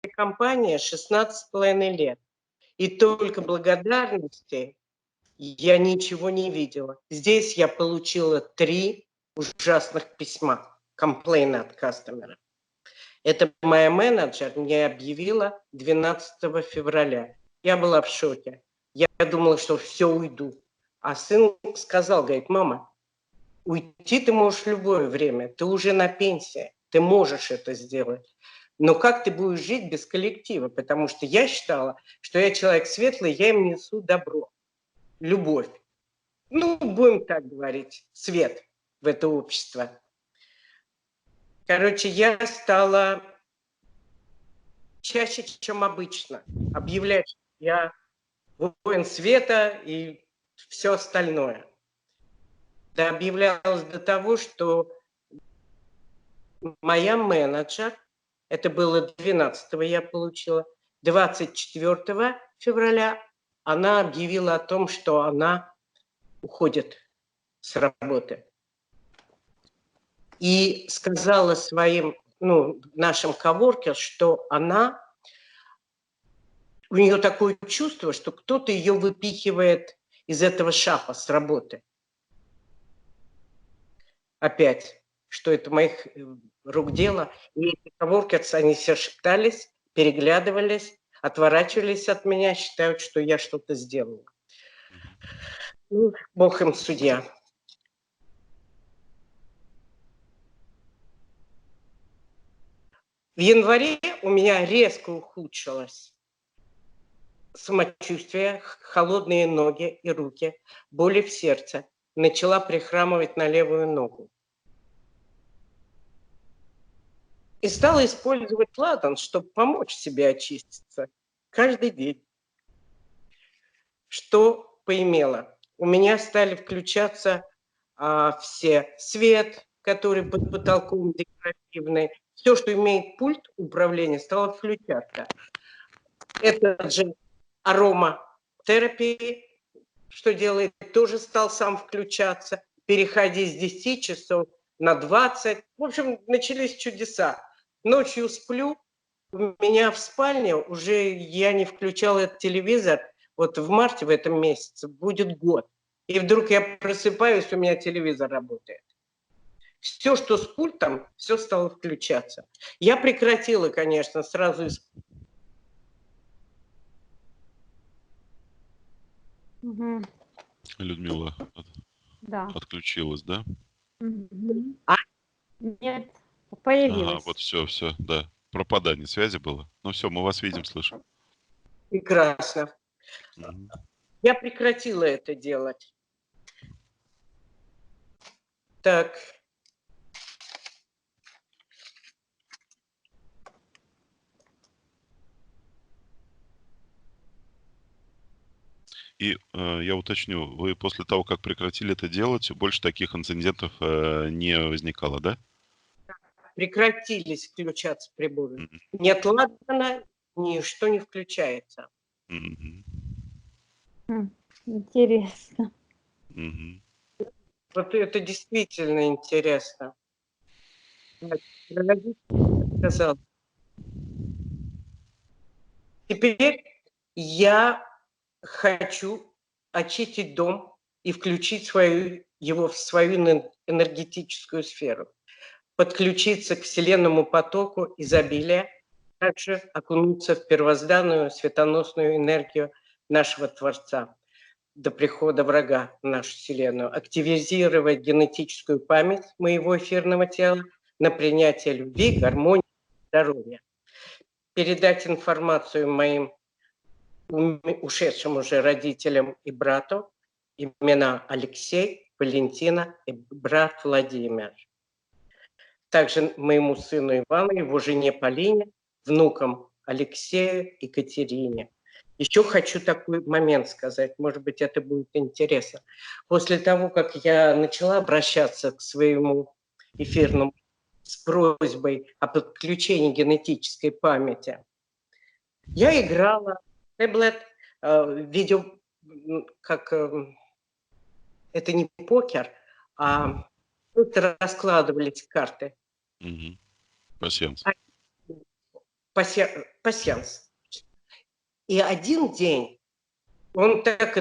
компания 16,5 лет. И только благодарности я ничего не видела. Здесь я получила 3 ужасных письма, комплейна от кастомера. Это моя менеджер мне объявила 12 февраля. Я была в шоке. Я думала, что все, уйду. А сын сказал, говорит, мама, уйти ты можешь в любое время, ты уже на пенсии, ты можешь это сделать. Но как ты будешь жить без коллектива? Потому что я считала, что я человек светлый, я им несу добро, любовь. Ну, будем так говорить, свет в это общество. Короче, я стала чаще, чем обычно, объявлять, что я воин света и все остальное. Да, объявлялось до того, что моя менеджер, это было 12-го я получила, 24 февраля она объявила о том, что она уходит с работы. И сказала своим, нашим коворкерам, что у нее такое чувство, что кто-то ее выпихивает из этого шафа с работы. Опять, что это моих рук дело. И эти коворкеры, они все шептались, переглядывались, отворачивались от меня, считают, что я что-то сделала. Ну, Бог им судья. В январе у меня резко ухудшилось самочувствие, холодные ноги и руки, боли в сердце. Начала прихрамывать на левую ногу. И стала использовать ладан, чтобы помочь себе очиститься каждый день. Что поимело? У меня стали включаться все свет, который под потолком декоративный, все, что имеет пульт управления, стало включаться. Этот же ароматерапии, что делает, тоже стал сам включаться, переходя с 10 часов на 20. В общем, начались чудеса. Ночью сплю, у меня в спальне уже я не включала этот телевизор. Вот в марте в этом месяце будет год. И вдруг я просыпаюсь, у меня телевизор работает. Все, что с пультом, все стало включаться. Я прекратила, конечно, сразу Людмила Да. отключилась, да? Нет, Ага, появилась. вот все, да. Пропадание связи было. Ну все, мы вас видим, слышим. Прекрасно. Я прекратила это делать. Так. И я уточню, вы после того, как прекратили это делать, больше таких инцидентов не возникало, да? Прекратились включаться приборы. Нет ладана, ничто не включается. Интересно. Вот это действительно интересно. Сказал. Теперь я хочу очистить дом и включить его в свою энергетическую сферу, подключиться к вселенному потоку изобилия, также окунуться в первозданную светоносную энергию нашего Творца до прихода врага в нашу Вселенную, активизировать генетическую память моего эфирного тела на принятие любви, гармонии, здоровья, передать информацию моим ушедшим уже родителям и брату, имена Алексей, Валентина и брат Владимир. Также моему сыну Ивану, его жене Полине, внукам Алексею и Катерине. Еще хочу такой момент сказать, может быть, это будет интересно. После того, как я начала обращаться к своему эфирному с просьбой о подключении генетической памяти, я играла в таблет, видео, как это не покер, а раскладывались карты. Пасьянс. пасьянс. И один день он так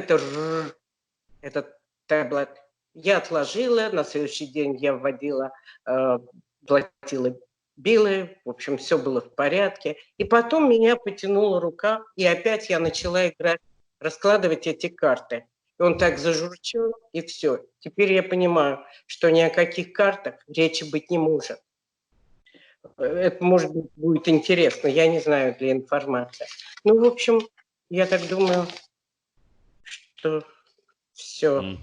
этот таблет я отложила, на следующий день я вводила, платила билы, в общем, все было в порядке. И потом меня потянула рука, и опять я начала играть, раскладывать эти карты. И он так зажурчал, и все. Теперь я понимаю, что ни о каких картах речи быть не может. Это, может быть, будет интересно, я не знаю, для информации. Ну, в общем, я так думаю, что все. М.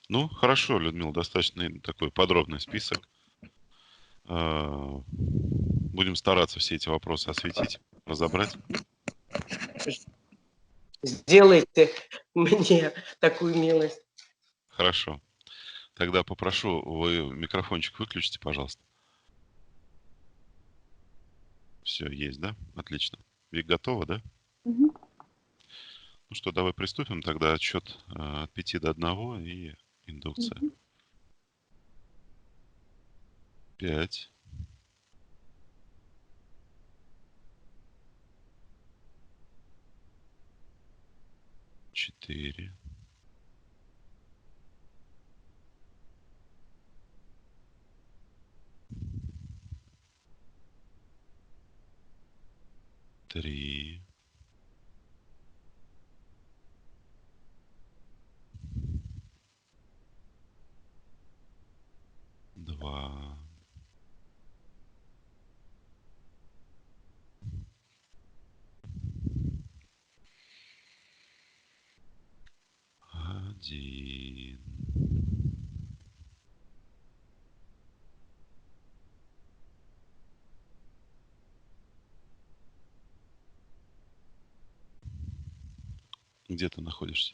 Ну, хорошо, Людмила, достаточно такой подробный список. Будем стараться все эти вопросы осветить, разобрать. Сделайте мне такую милость. Хорошо. Тогда попрошу, вы микрофончик выключите, пожалуйста. Все, есть, да? Отлично. Вик, готова, да? Мгм. Ну что, давай приступим. Тогда отсчет от 5 до 1 и индукция. Мгм. 5, 4, 3, 2, 1. Где ты находишься?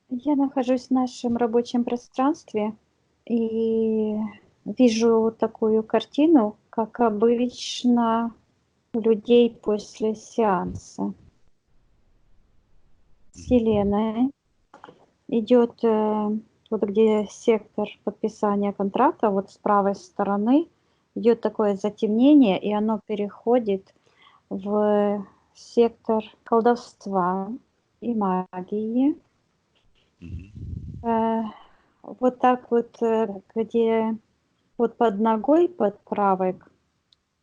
Я нахожусь в нашем рабочем пространстве и вижу такую картину, как обычно у людей после сеанса. Вселенная идет, вот где сектор подписания контракта, вот с правой стороны идет такое затемнение, и оно переходит в сектор колдовства и магии. Мгм. Вот так вот, где вот под ногой, под правой,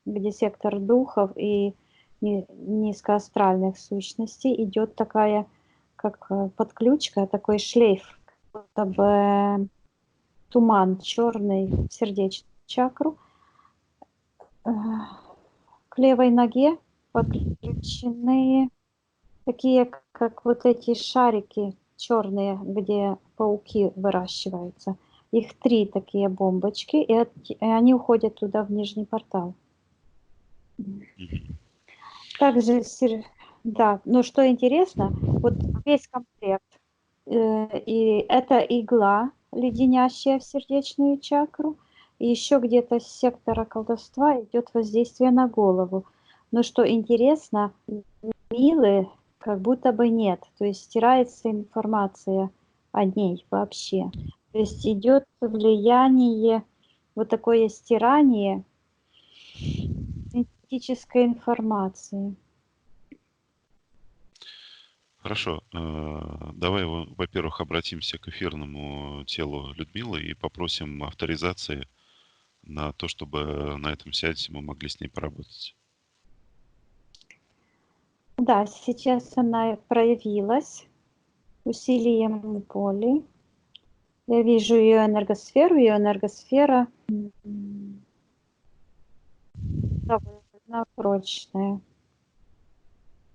где сектор духов и низкоастральных сущностей, идет такая, как подключка, такой шлейф, как будто бы туман черный в сердечную чакру. К левой ноге подключены такие, как вот эти шарики черные, где пауки выращиваются. Их 3 такие бомбочки, и они уходят туда, в нижний портал. Мгм. Также да, но что интересно, вот весь комплект, и это игла, леденящая в сердечную чакру, и еще где-то с сектора колдовства идет воздействие на голову. Но что интересно, Милы как будто бы нет, то есть стирается информация о ней вообще. То есть идет влияние, вот такое стирание энергетической информации. Хорошо. Давай, во-первых, обратимся к эфирному телу Людмилы и попросим авторизации на то, чтобы на этом сеансе мы могли с ней поработать. Да, сейчас она проявилась усилием воли. Я вижу ее энергосфера довольно прочная,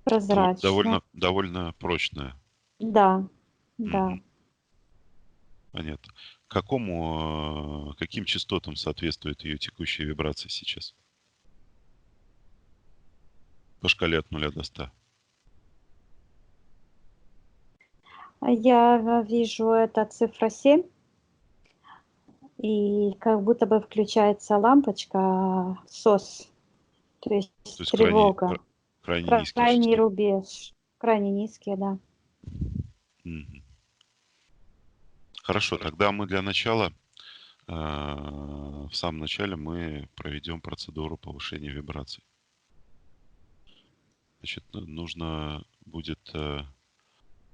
прозрачная. Довольно прочная. Да, да. Мгм. Понятно. Каким частотам соответствует ее текущая вибрация сейчас? По шкале от 0 до 100. Я вижу, это цифра 7, и как будто бы включается лампочка СОС, то есть То есть тревога, крайне низкие крайний частоты. рубеж, крайне низкие, да. Мгм. Хорошо, тогда мы для начала в самом начале мы проведем процедуру повышения вибраций. Значит, нужно будет...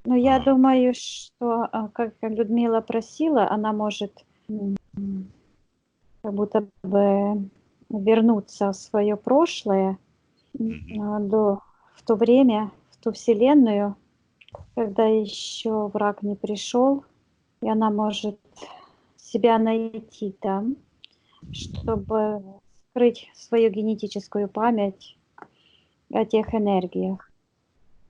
Ну, я а, думаю, что, как Людмила просила, она может как будто бы вернуться в свое прошлое, в то время, в ту вселенную, когда еще враг не пришел, и она может себя найти там, чтобы скрыть свою генетическую память о тех энергиях.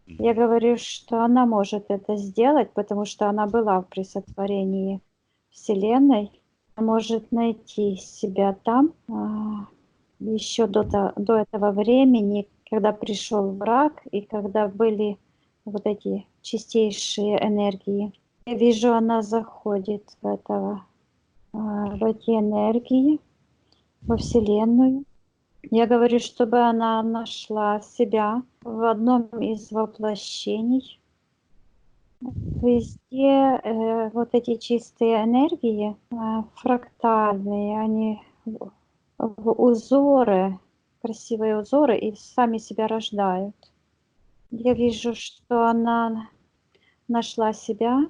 Я говорю, что она может это сделать, потому что она была при сотворении Вселенной, может найти себя там еще до этого времени, когда пришел враг и когда были вот эти чистейшие энергии. Я вижу, она заходит в эти энергии, во Вселенную. Я говорю, чтобы она нашла себя в одном из воплощений. Везде вот эти чистые энергии, фрактальные, они в узоры, красивые узоры, и сами себя рождают. Я вижу, что она нашла себя.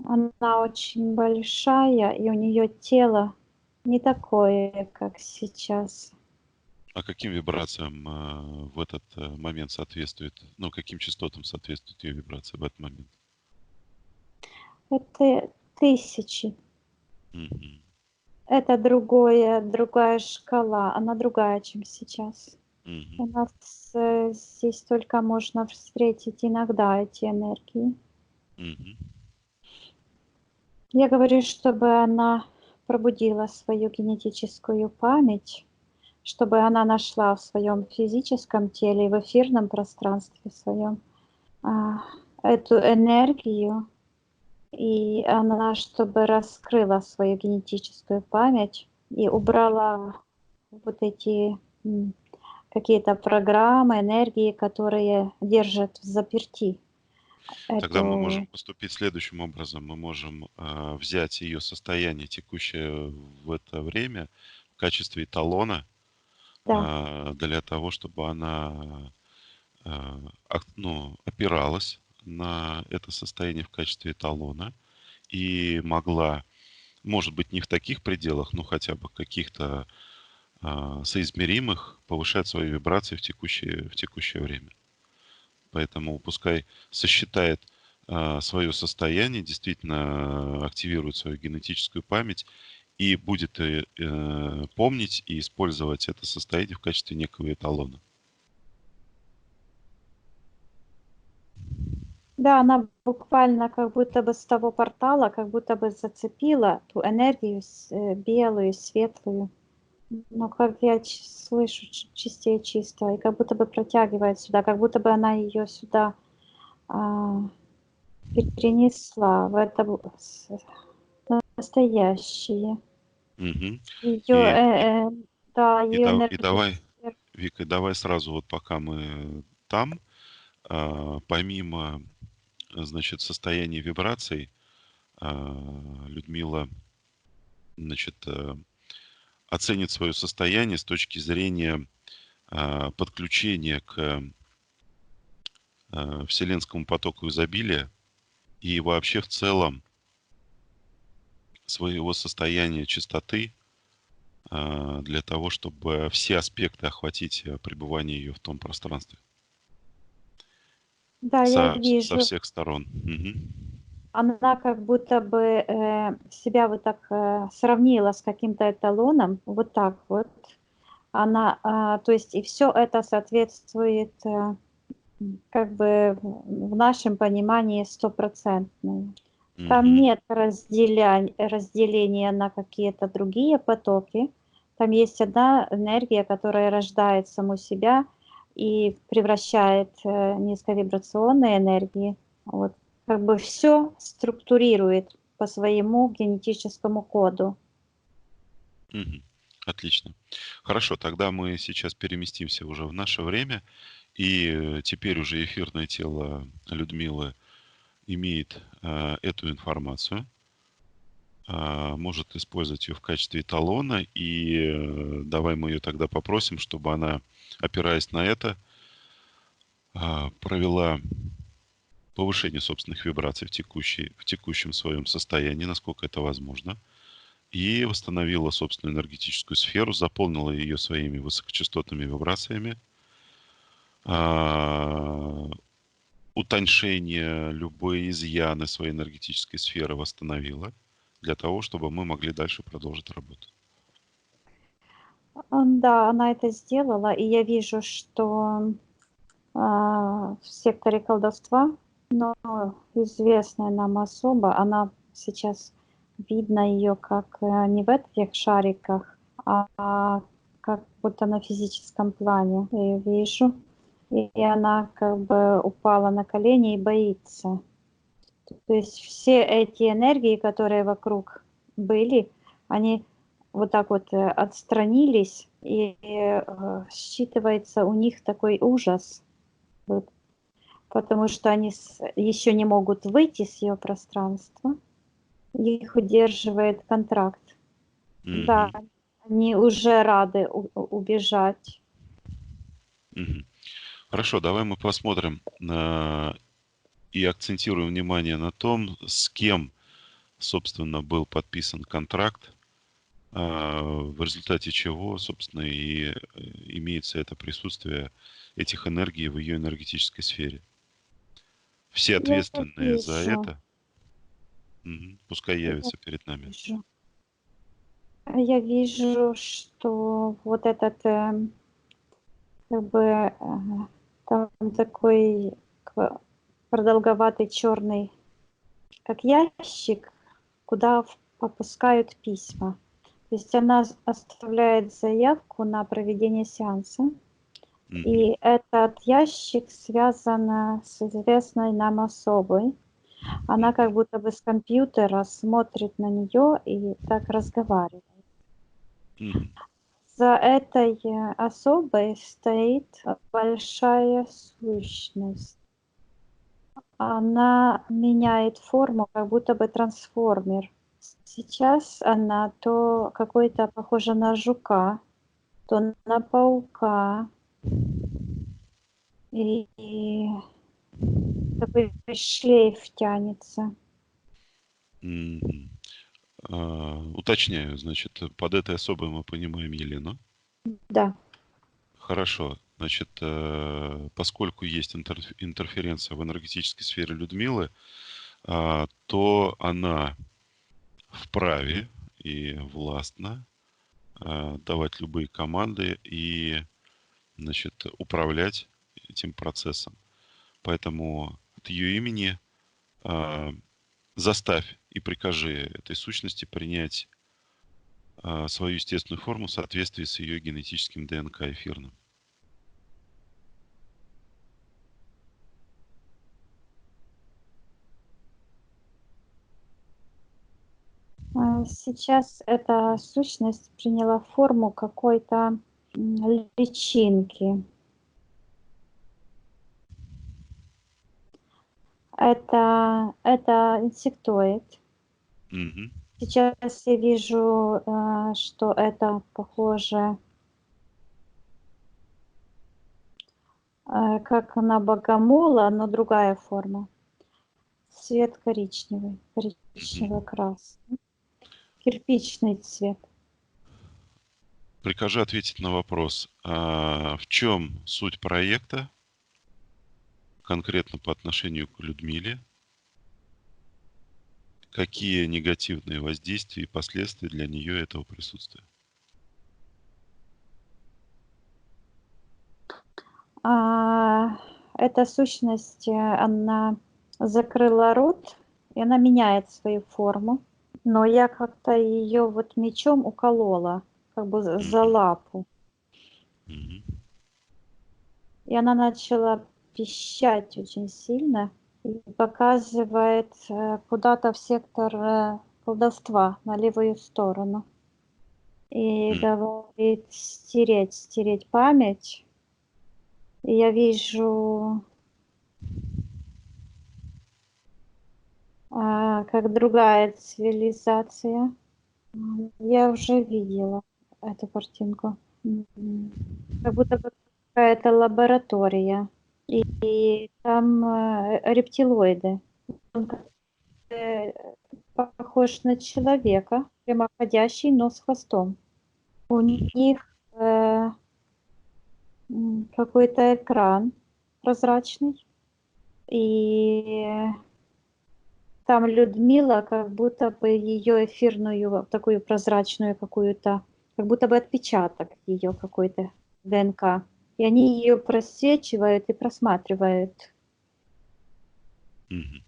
Она очень большая, и у нее тело не такое, как сейчас. А каким вибрациям в этот момент соответствует, ну, каким частотам соответствует ее вибрация в этот момент? Это тысячи. Мгм. Это другая шкала, она другая, чем сейчас. Мгм. У нас здесь только можно встретить иногда эти энергии. Мгм. Я говорю, чтобы она пробудила свою генетическую память, чтобы она нашла в своем физическом теле и в эфирном пространстве своем эту энергию, и она, чтобы раскрыла свою генетическую память и убрала вот эти какие-то программы, энергии, которые держат в заперти Тогда мы можем эту... поступить следующим образом. Мы можем взять ее состояние текущее в это время в качестве эталона Да, для того, чтобы она ну, опиралась на это состояние в качестве эталона и могла, может быть, не в таких пределах, но хотя бы каких-то соизмеримых, повышать свои вибрации в текущее время. Поэтому пускай сосчитает свое состояние, действительно активирует свою генетическую память и будет помнить и использовать это состояние в качестве некого эталона. да, она буквально как будто бы с того портала, как будто бы зацепила ту энергию белую, светлую. Но как я слышу, чистее чистого, и как будто бы протягивает сюда, как будто бы она ее сюда перенесла в это настоящее. Мгм. Ее, да, ее И энергию. давай, Вика, давай сразу, вот пока мы там, помимо, значит, состояния вибраций, Людмила, значит, оценит свое состояние с точки зрения подключения к вселенскому потоку изобилия и вообще в целом своего состояния чистоты для того, чтобы все аспекты охватить пребывание ее в том пространстве Да, я со вижу. всех сторон. Мгм. Она как будто бы себя вот так сравнила с каким-то эталоном, вот так вот. Она, то есть и все это соответствует как бы в нашем понимании стопроцентное. Там Мгм. нет разделения на какие-то другие потоки. Там есть одна энергия, которая рождает саму себя и превращает низковибрационные энергии. Вот. Как бы все структурирует по своему генетическому коду. Мгм. Отлично. Хорошо, тогда мы сейчас переместимся уже в наше время. И теперь уже эфирное тело Людмилы имеет эту информацию. может использовать ее в качестве эталона, и давай мы ее тогда попросим, чтобы она, опираясь на это, провела повышение собственных вибраций в текущем своем состоянии, насколько это возможно, и восстановила собственную энергетическую сферу, заполнила ее своими высокочастотными вибрациями, а, утоньшение, любые изъяны своей энергетической сферы восстановила для того, чтобы мы могли дальше продолжить работу. Да, она это сделала, и я вижу, что в секторе колдовства, но известная нам особа, она сейчас видно ее как не в этих шариках, а как будто на физическом плане. Я ее вижу, и она как бы упала на колени и боится. То есть все эти энергии, которые вокруг были, они вот так вот отстранились, и считывается у них такой ужас, вот, потому что они еще не могут выйти с ее пространства, их удерживает контракт. Да, Мгм. они уже рады убежать. Мгм. Хорошо, давай мы посмотрим и акцентируем внимание на том, с кем, собственно, был подписан контракт, в результате чего, собственно, и имеется это присутствие этих энергий в ее энергетической сфере. Все Я ответственные за вижу, это, пускай я явятся перед нами. вижу. Я вижу, что вот этот как бы там такой продолговатый черный, как ящик, куда опускают письма. То есть она оставляет заявку на проведение сеанса, Мгм. и этот ящик связан с известной нам особой. Она как будто бы с компьютера смотрит на нее и так разговаривает. Мгм. За этой особой стоит большая сущность. Она меняет форму, как будто бы трансформер. Сейчас она то какой-то похожа на жука, то на паука. И такой шлейф тянется. Мгм. Уточняю, значит, под этой особой мы понимаем Елену. Да. Хорошо. Значит, поскольку есть интерференция в энергетической сфере Людмилы, то она вправе и властна давать любые команды и, значит, управлять этим процессом. Поэтому от ее имени заставь и прикажи этой сущности принять свою естественную форму в соответствии с ее генетическим ДНК эфирным. Сейчас эта сущность приняла форму какой-то личинки. Это инсектоид. Мгм. Сейчас я вижу, что это похоже как на богомола, но другая форма. Цвет коричневый, Мгм. коричнево-красный. Кирпичный цвет. Прикажи ответить на вопрос, в чем суть проекта конкретно по отношению к Людмиле, какие негативные воздействия и последствия для нее этого присутствия. Эта сущность, она закрыла рот, и она меняет свою форму. Но я как-то ее вот мечом уколола, как бы за Мгм. лапу. Мгм. И она начала пищать очень сильно и показывает куда-то в сектор колдовства, на левую сторону. И Мгм. говорит стереть память. И я вижу как другая цивилизация. Я уже видела эту картинку. Как будто бы какая-то лаборатория. И там рептилоиды. Он э, похож на человека, прямоходящий, но с хвостом. У них какой-то экран прозрачный. И там Людмила, как будто бы ее эфирную, такую прозрачную какую-то, как будто бы отпечаток ее какой-то ДНК. И они ее просвечивают и просматривают. Мгм.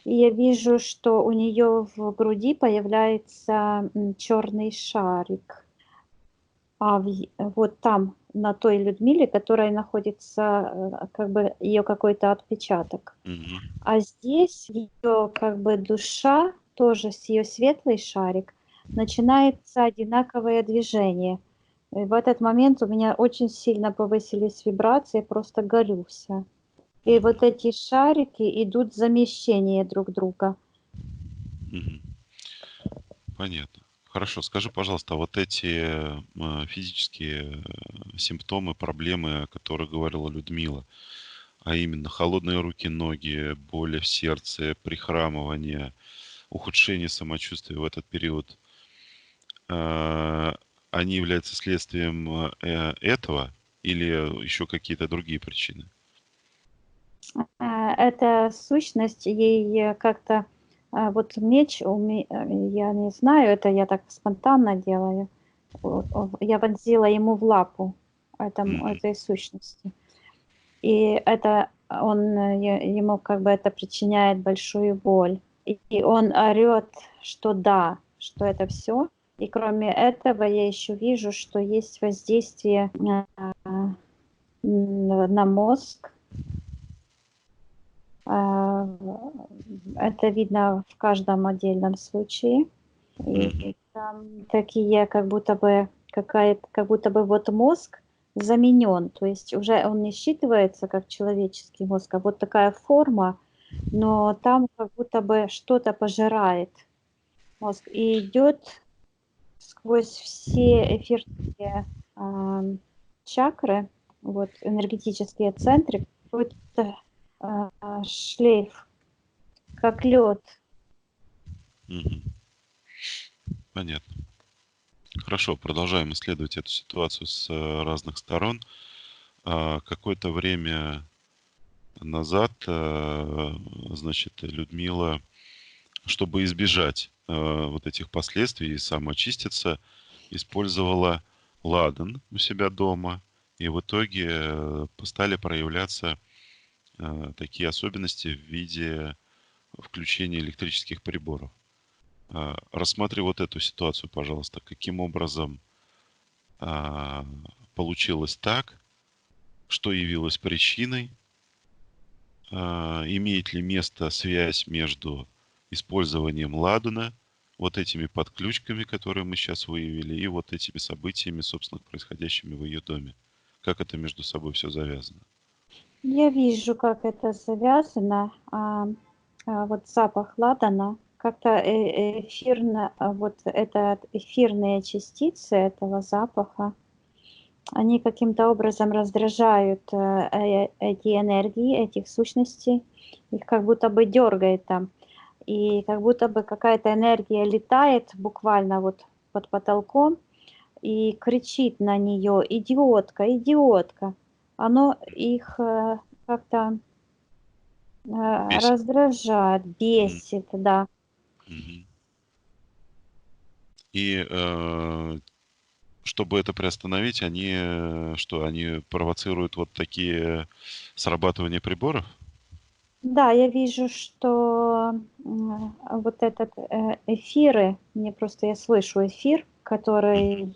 И я вижу, что у нее в груди появляется черный шарик. Вот там, на той Людмиле, которая находится, как бы ее какой-то отпечаток. Мгм. А здесь ее как бы душа, тоже с ее светлый шарик, начинается одинаковое движение. И в этот момент у меня очень сильно повысились вибрации, просто горю вся. И вот эти шарики идут в замещение друг друга. Мгм. Понятно. Хорошо. Скажи, пожалуйста, а вот эти физические симптомы, проблемы, о которых говорила Людмила, а именно холодные руки, ноги, боли в сердце, прихрамывание, ухудшение самочувствия в этот период, а, они являются следствием этого или еще какие-то другие причины? Эта сущность, ей как-то вот меч, я не знаю, это я так спонтанно делаю. Я вонзила ему в лапу Мгм. этой сущности. И это ему как бы это причиняет большую боль. И он орет, что да, что это все. И кроме этого я еще вижу, что есть воздействие на мозг. Это видно в каждом отдельном случае. Мгм. И там такие, как будто бы вот мозг заменен, то есть уже он не считывается как человеческий мозг, а вот такая форма, но там как будто бы что-то пожирает мозг и идет сквозь все эфирные чакры, вот энергетические центры, какой-то шлейф, как лед. Мгм. Понятно. Хорошо, продолжаем исследовать эту ситуацию с разных сторон. Какое-то время назад, значит, Людмила, чтобы избежать вот этих последствий и самоочиститься, использовала ладан у себя дома, и в итоге стали проявляться такие особенности в виде включения электрических приборов. Рассмотри вот эту ситуацию, пожалуйста. Каким образом а, получилось так, что явилось причиной, имеет ли место связь между использованием ладана, вот этими подключками, которые мы сейчас выявили, и вот этими событиями, собственно, происходящими в ее доме. Как это между собой все завязано? Я вижу, как это завязано. Вот запах ладана, как-то эфирно, вот это эфирные частицы этого запаха, они каким-то образом раздражают эти энергии, этих сущностей, их как будто бы дергает там, и как будто бы какая-то энергия летает буквально вот под потолком и кричит на нее: идиотка, идиотка. Оно их как-то Бесит. раздражает, Мгм. бесит, да. Мгм. И чтобы это приостановить, они что, они провоцируют вот такие срабатывания приборов? Да, я вижу, что вот этот эфиры, мне просто я слышу эфир, Мгм. который,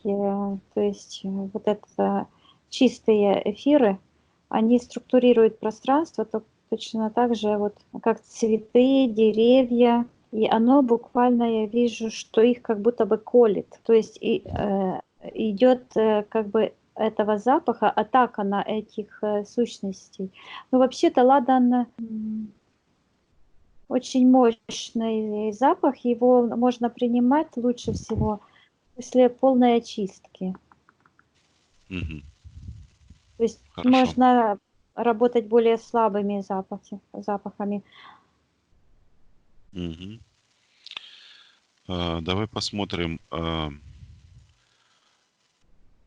то есть вот это чистые эфиры, они структурируют пространство точно так же, вот как цветы, деревья, и оно буквально, я вижу, что их как будто бы колет, то есть идет как бы этого запаха атака на этих сущностей. Ну, вообще-то ладан, очень мощный запах, его можно принимать лучше всего после полной очистки. Мгм. То есть Хорошо. можно работать более слабыми запахами. Мгм. Давай посмотрим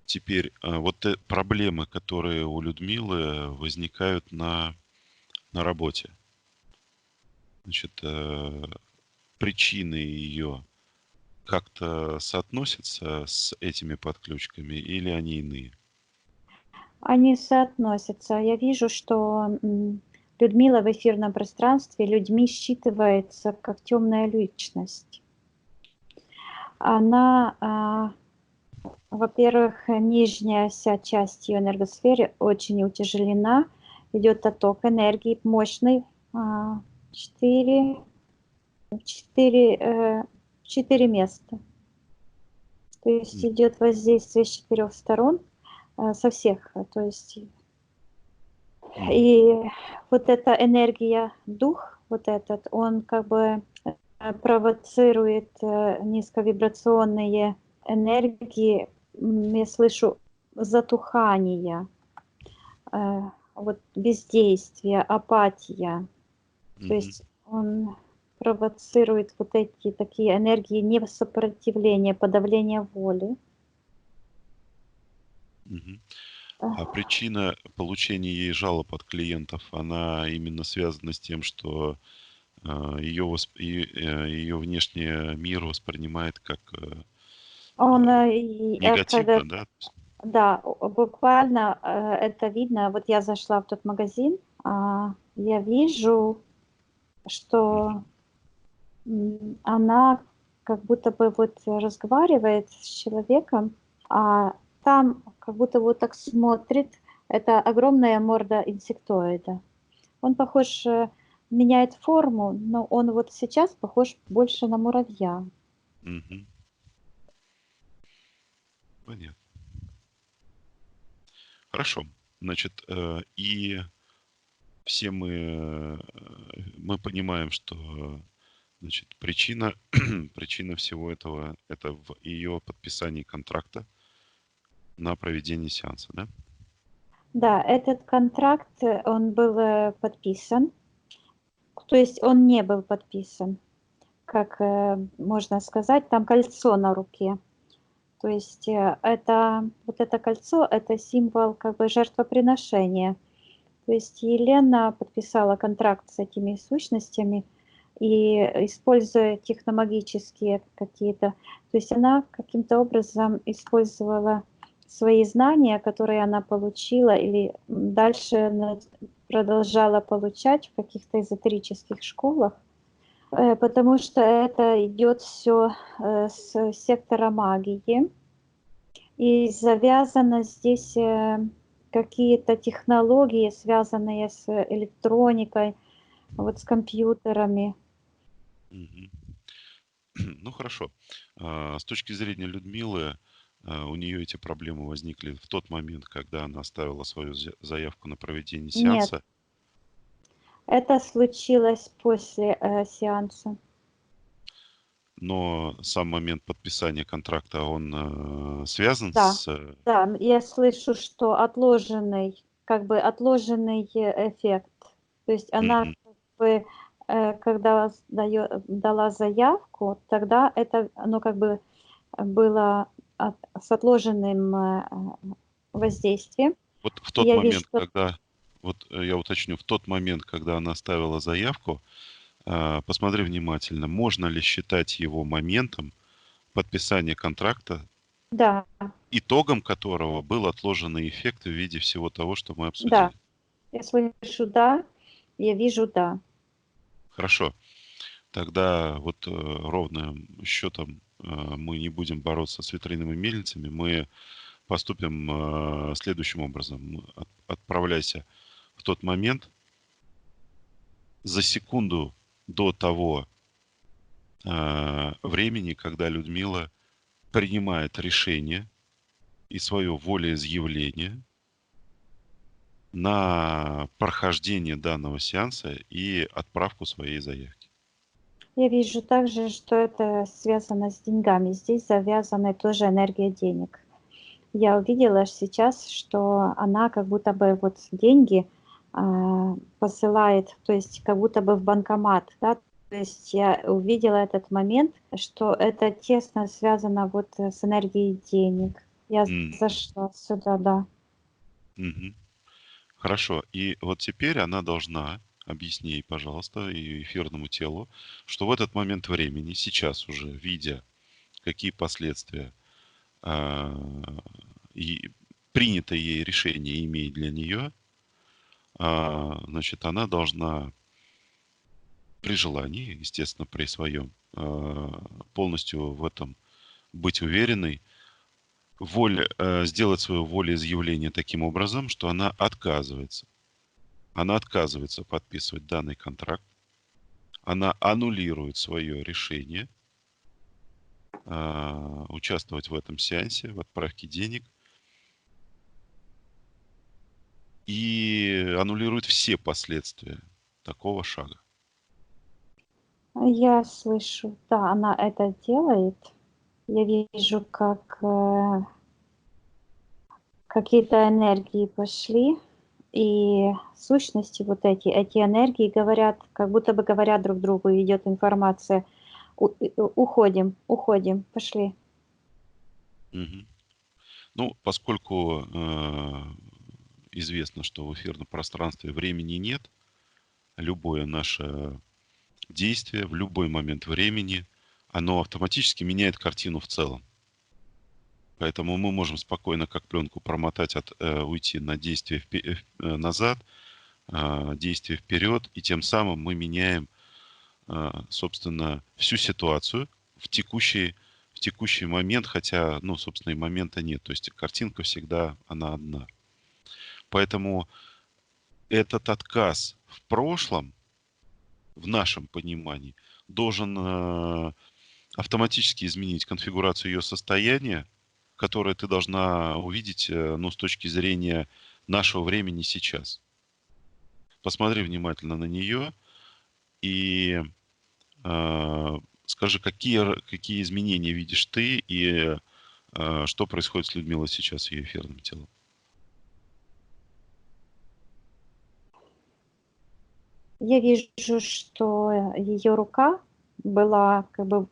теперь вот проблемы, которые у Людмилы возникают на работе. Значит, причины ее как-то соотносятся с этими подключками или они иные? Они соотносятся. Я вижу, что Людмила в эфирном пространстве людьми считывается как темная личность. Она, во-первых, нижняя вся часть ее энергосферы очень утяжелена, идет отток энергии мощный, 4, 4 места. То есть идет воздействие с 4 сторон, со всех. То есть и вот эта энергия, дух, вот этот, он как бы провоцирует низковибрационные энергии, я слышу затухание, вот бездействие, апатия. То Мгм. есть он провоцирует вот эти такие энергии несопротивления, подавления воли. Мгм. А причина получения ей жалоб от клиентов, она именно связана с тем, что ее внешний мир воспринимает как Он, когда, негативно, да? да, буквально это видно. Вот я зашла в тот магазин, я вижу, Мгм. что она как будто бы вот разговаривает с человеком, а там как будто вот так смотрит. Это огромная морда инсектоида. Он похож, меняет форму, но он вот сейчас похож больше на муравья. Мгм. Понятно. Хорошо. Значит, и все мы понимаем, что значит, причина всего этого это в ее подписании контракта на проведение сеанса, да? Да, этот контракт, он был подписан, то есть он не был подписан, как можно сказать, там кольцо на руке. То есть это, вот это кольцо, это символ как бы жертвоприношения. То есть Елена подписала контракт с этими сущностями и используя техномагические какие-то, то есть она каким-то образом использовала свои знания, которые она получила или дальше продолжала получать в каких-то эзотерических школах, потому что это идет все с сектора магии. И завязано здесь какие-то технологии, связанные с электроникой, вот с компьютерами. Мгм. Ну хорошо. С точки зрения Людмилы, у нее эти проблемы возникли в тот момент, когда она оставила свою заявку на проведение Нет, сеанса, это случилось после сеанса. но сам момент подписания контракта, он связан Да, с... да, я слышу, что отложенный, как бы отложенный эффект. То есть она Мгм. как бы, когда дала заявку, тогда это, оно как бы было с отложенным воздействием. Вот в И тот я вижу, момент, что когда... Вот я уточню, в тот момент, когда она оставила заявку, посмотри внимательно, можно ли считать его моментом подписания контракта, да, итогом которого был отложенный эффект в виде всего того, что мы да, обсудили. я слышу да, я вижу да. Хорошо. Тогда вот ровным счетом мы не будем бороться с ветряными мельницами. Мы поступим следующим образом. Отправляйся в тот момент, за секунду до того времени, когда Людмила принимает решение и свое волеизъявление на прохождение данного сеанса и отправку своей заявки. Я вижу также, что это связано с деньгами. Здесь завязана тоже энергия денег. Я увидела сейчас, что она как будто бы вот деньги посылает, то есть как будто бы в банкомат, да. То есть я увидела этот момент, что это тесно связано вот с энергией денег. Я М, зашла сюда, да. мгм. Хорошо. И вот теперь она должна, объясни ей, пожалуйста, и эфирному телу, что в этот момент времени, сейчас уже, видя, какие последствия а, и принятое ей решение имеет для нее, значит, она должна при желании, естественно, при своем, полностью в этом быть уверенной, сделать свое волеизъявление таким образом, что она отказывается. Она отказывается подписывать данный контракт, она аннулирует свое решение участвовать в этом сеансе, в отправке денег, и аннулирует все последствия такого шага. Я слышу, да, она это делает. Я вижу, как какие-то энергии пошли, и сущности вот эти энергии говорят, как будто бы говорят друг другу, идет информация. Уходим, уходим, пошли. Мгм. Ну, поскольку известно, что в эфирном пространстве времени нет, любое наше действие в любой момент времени, оно автоматически меняет картину в целом. Поэтому мы можем спокойно, как пленку, промотать, уйти на действие назад, действие вперед, и тем самым мы меняем, собственно, всю ситуацию в текущий момент, хотя, ну, собственно, и момента нет. То есть картинка всегда, она одна. Поэтому этот отказ в прошлом, в нашем понимании, должен автоматически изменить конфигурацию ее состояния, которое ты должна увидеть, ну, с точки зрения нашего времени сейчас. Посмотри внимательно на нее и скажи, какие изменения видишь ты и что происходит с Людмилой сейчас, ее эфирным телом. Я вижу, что ее рука была как бы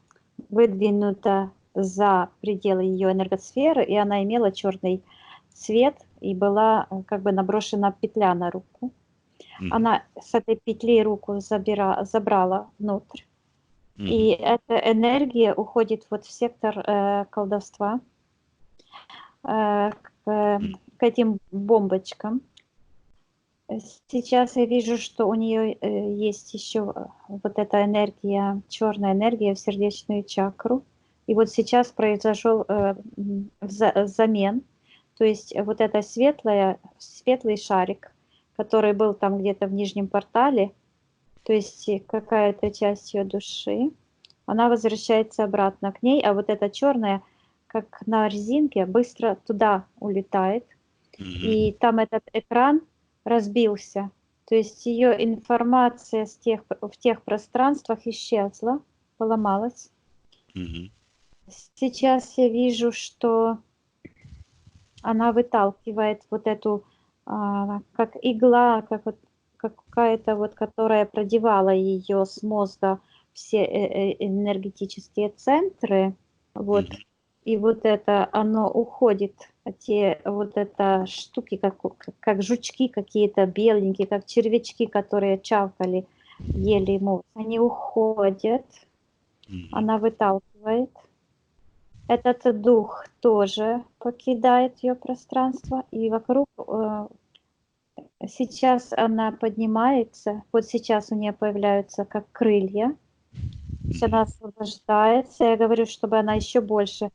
выдвинута за пределы ее энергосферы, и она имела черный цвет, и была как бы наброшена петля на руку. Мгм. Она с этой петли руку забрала внутрь, и Мгм. эта энергия уходит вот в сектор колдовства, Мгм. к этим бомбочкам. Сейчас я вижу, что у нее есть еще вот эта энергия, черная энергия в сердечную чакру. И вот сейчас произошел замен. То есть вот это светлый шарик, который был там где-то в нижнем портале, то есть какая-то часть ее души, она возвращается обратно к ней, а вот эта черная, как на резинке, быстро туда улетает. Мгм. И там этот экран разбился. То есть ее информация в тех пространствах исчезла, поломалась. Мгм. Сейчас я вижу, что она выталкивает вот эту, как игла, как вот какая-то вот, которая продевала ее с мозга все энергетические центры, вот, Мгм. и вот это, оно уходит, те вот это штуки, как жучки какие-то беленькие, как червячки, которые чавкали, ели мозг, они уходят, Мгм. она выталкивает. Этот дух тоже покидает ее пространство, и вокруг сейчас она поднимается, вот сейчас у нее появляются как крылья, то есть Мгм. она освобождается. Я говорю, чтобы она еще больше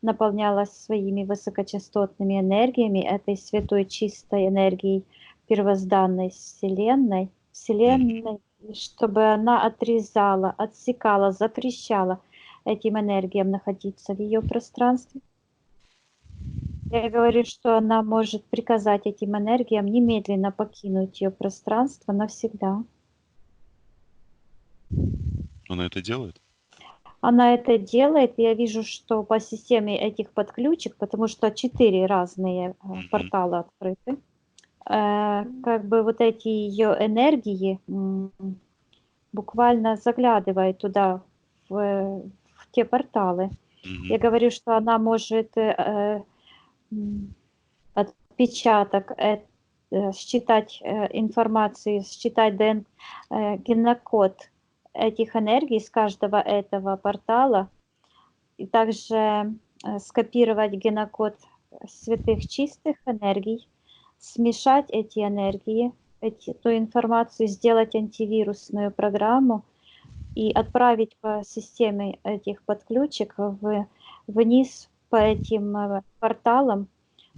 наполнялась своими высокочастотными энергиями, этой святой чистой энергией первозданной Мгм. Вселенной, и чтобы она отрезала, отсекала, запрещала этим энергиям находиться в ее пространстве. Я говорю, что она может приказать этим энергиям немедленно покинуть ее пространство навсегда. Она это делает? Она это делает. Я вижу, что по системе этих подключек, потому что 4 разные Мгм. портала открыты, как бы вот эти ее энергии буквально заглядывают туда, в те порталы. Я Мгм. говорю, что она может отпечаток, считать информацию, считать генокод этих энергий с каждого этого портала, и также скопировать генокод святых чистых энергий, смешать эти энергии, ту информацию, сделать антивирусную программу и отправить по системе этих подключек вниз по этим порталам.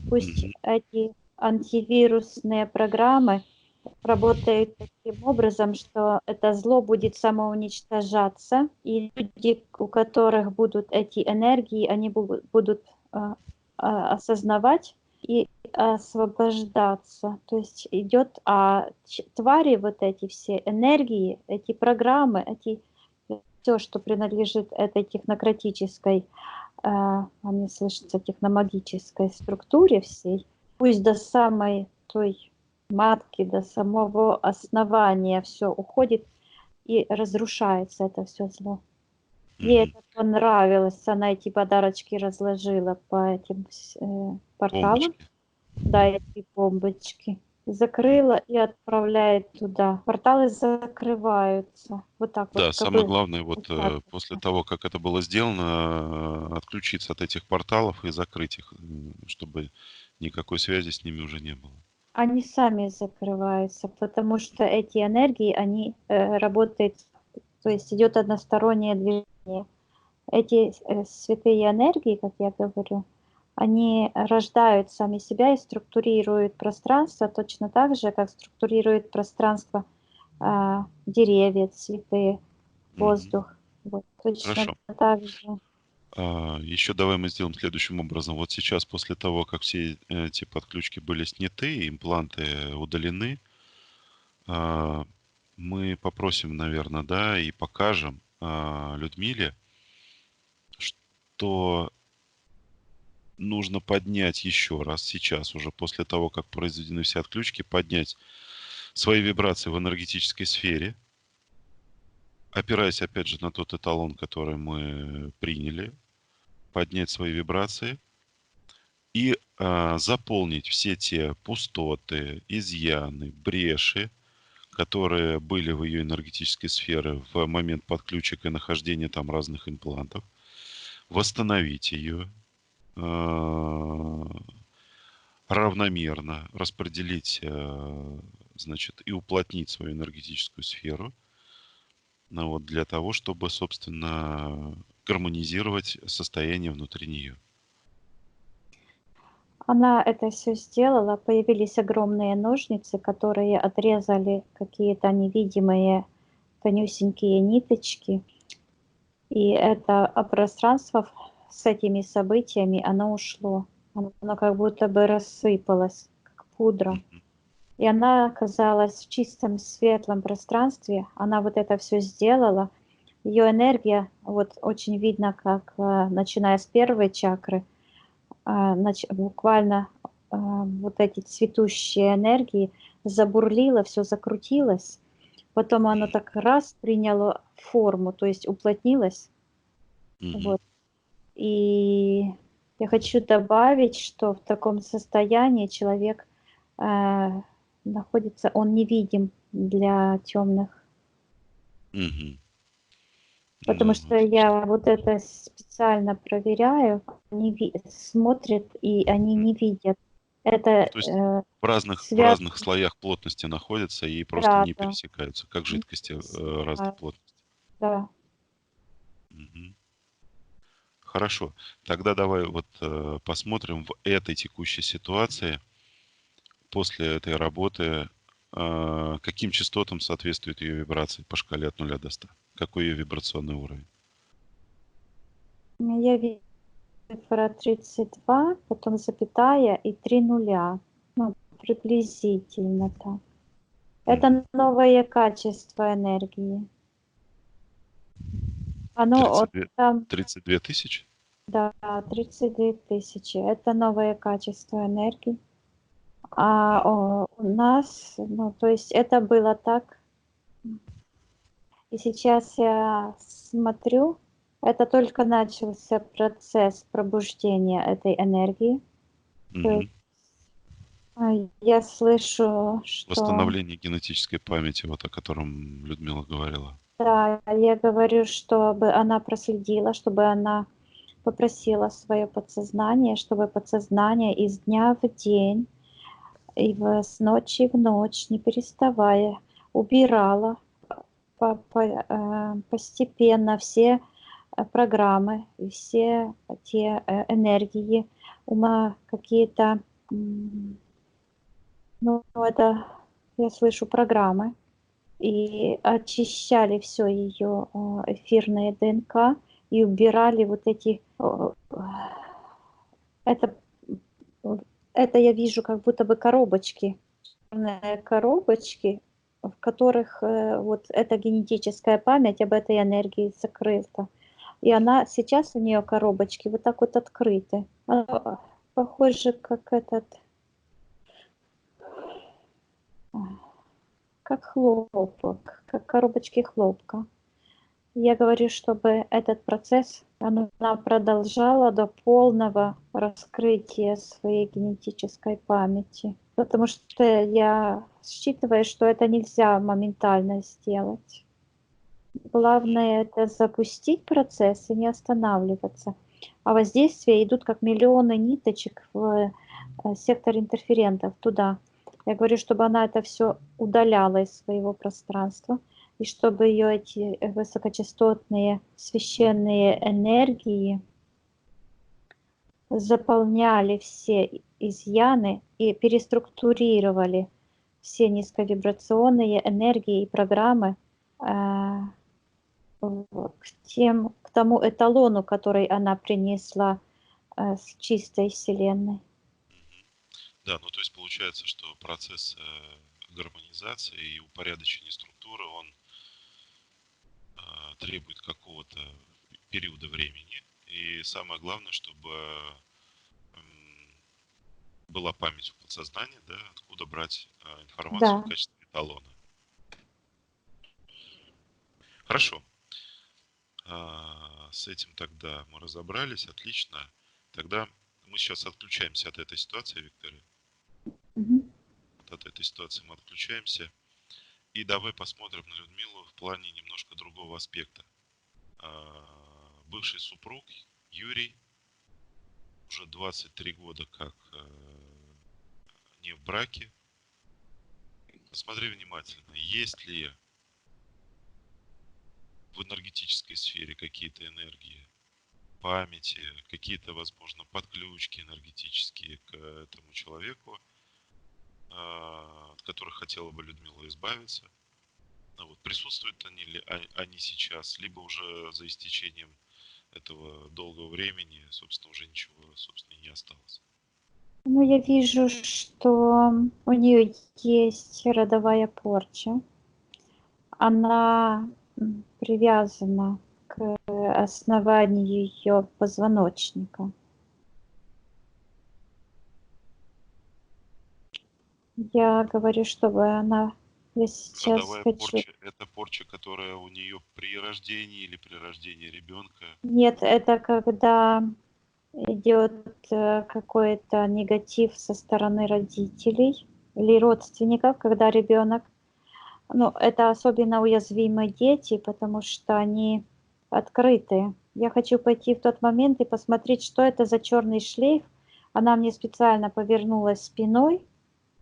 Пусть Мгм. эти антивирусные программы работают таким образом, что это зло будет самоуничтожаться, и люди, у которых будут эти энергии, они будут осознавать и освобождаться. То есть идет, твари, вот эти все энергии, эти программы, все, что принадлежит этой технократической, мне слышится, техномагической структуре всей, пусть до самой той матки, до самого основания все уходит и разрушается это все зло. Ей Мгм. это понравилось, она эти подарочки разложила по этим порталам, Бомбочки. да, эти бомбочки, закрыла и отправляет туда. Порталы закрываются, вот так вот, Да, как самое бы главное, вот после остаточно. того, как это было сделано, отключиться от этих порталов и закрыть их, чтобы никакой связи с ними уже не было. Они сами закрываются, потому что эти энергии, они работают, то есть идет одностороннее движение. Эти святые энергии, как я говорю, они рождают сами себя и структурируют пространство точно так же, как структурирует пространство деревья, цветы, Мгм. воздух. Вот, точно Хорошо. так же. Еще давай мы сделаем следующим образом. Вот сейчас, после того, как все эти подключки были сняты, импланты удалены, а, мы попросим, наверное, да, и покажем Людмиле, что нужно поднять еще раз сейчас, уже после того, как произведены все отключки, поднять свои вибрации в энергетической сфере, опираясь, опять же, на тот эталон, который мы приняли, поднять свои вибрации и заполнить все те пустоты, изъяны, бреши, которые были в ее энергетической сфере в момент подключек и нахождения там разных имплантов, восстановить ее, равномерно распределить, значит, и уплотнить свою энергетическую сферу, ну, вот для того, чтобы, собственно, гармонизировать состояние внутри нее. Она это все сделала, появились огромные ножницы, которые отрезали какие-то невидимые тонюсенькие ниточки. И это пространство с этими событиями, оно ушло. Оно как будто бы рассыпалось, как пудра. Мгм. И она оказалась в чистом, светлом пространстве. Она вот это все сделала. Ее энергия, вот очень видно, как начиная с первой чакры, буквально вот эти цветущие энергии забурлило, все закрутилось. Потом оно так раз приняло форму, то есть уплотнилось. Мгм. Вот. И я хочу добавить, что в таком состоянии человек находится, он невидим для темных. Мгм. Потому Ну, что отлично. я вот это специально проверяю, они смотрят, и они М. не видят. Ну, Это то есть в связано, разных слоях плотности находятся и просто да, не да, пересекаются, как не жидкости разной пересекают, плотности. да. Мгм. Хорошо. Тогда давай вот посмотрим в этой текущей ситуации, после этой работы, каким частотам соответствуют ее вибрации по шкале от 0 до 100. Какой ее вибрационный уровень? Я вижу цифра 32, потом запятая и 3 нуля. Ну, приблизительно так. Мгм. Это новое качество энергии. Оно вот 32, там, 32 тысячи? да, 32 тысячи. Это новое качество энергии. А у нас, ну, то есть это было так. И сейчас я смотрю, это только начался процесс пробуждения этой энергии. То есть Мгм. я слышу, что Восстановление генетической памяти, вот о котором Людмила говорила. да, я говорю, чтобы она проследила, чтобы она попросила свое подсознание, чтобы подсознание из дня в день с ночи в ночь, не переставая, убирала постепенно все программы, и все те энергии, какие-то, ну, это я слышу программы, и очищали все ее эфирное ДНК и убирали вот эти это это я вижу как будто бы коробочки, черные коробочки, в которых вот эта генетическая память об этой энергии закрыта. И она сейчас у нее коробочки вот так вот открыты. Похоже, как этот, как хлопок, как коробочки хлопка. Я говорю, чтобы этот процесс она продолжала до полного раскрытия своей генетической памяти. Потому что я считываю, что это нельзя моментально сделать. Главное это запустить процесс и не останавливаться. А воздействия идут как миллионы ниточек в сектор интерферентов туда. Я говорю, чтобы она это все удаляла из своего пространства, и чтобы ее эти высокочастотные священные энергии заполняли все изъяны и переструктурировали все низковибрационные энергии и программы к тому эталону, который она принесла с чистой Вселенной. Мгм. Да, ну то есть получается, что процесс гармонизации и упорядочения структуры, он требует какого-то периода времени. И самое главное, чтобы была память у подсознания, да, откуда брать информацию в Да. качестве эталона. Хорошо. С этим тогда мы разобрались, отлично. Тогда мы сейчас отключаемся от этой ситуации, Виктория. Мгм. Вот от этой ситуации мы отключаемся. И давай посмотрим на Людмилу в плане немножко другого аспекта. Бывший супруг Юрий уже 23 года как не в браке. Посмотри внимательно, есть ли в энергетической сфере какие-то энергии памяти, какие-то, возможно, подключки энергетические к этому человеку, от которых хотела бы Людмила избавиться. Ну, вот, присутствуют они ли они сейчас, либо уже за истечением этого долгого времени, собственно, уже ничего, собственно, и не осталось. Ну, я вижу, что у нее есть родовая порча. Она привязана к основанию ее позвоночника. Я говорю, чтобы я сейчас Родовая хочу... порча– это порча, которая у нее при рождении или при рождении ребенка. Нет, это когда идет какой-то негатив со стороны родителей или родственников, когда ребенок, ну, это особенно уязвимые дети, потому что они открытые. Я хочу пойти в тот момент и посмотреть, что это за черный шлейф. Она мне специально повернулась спиной,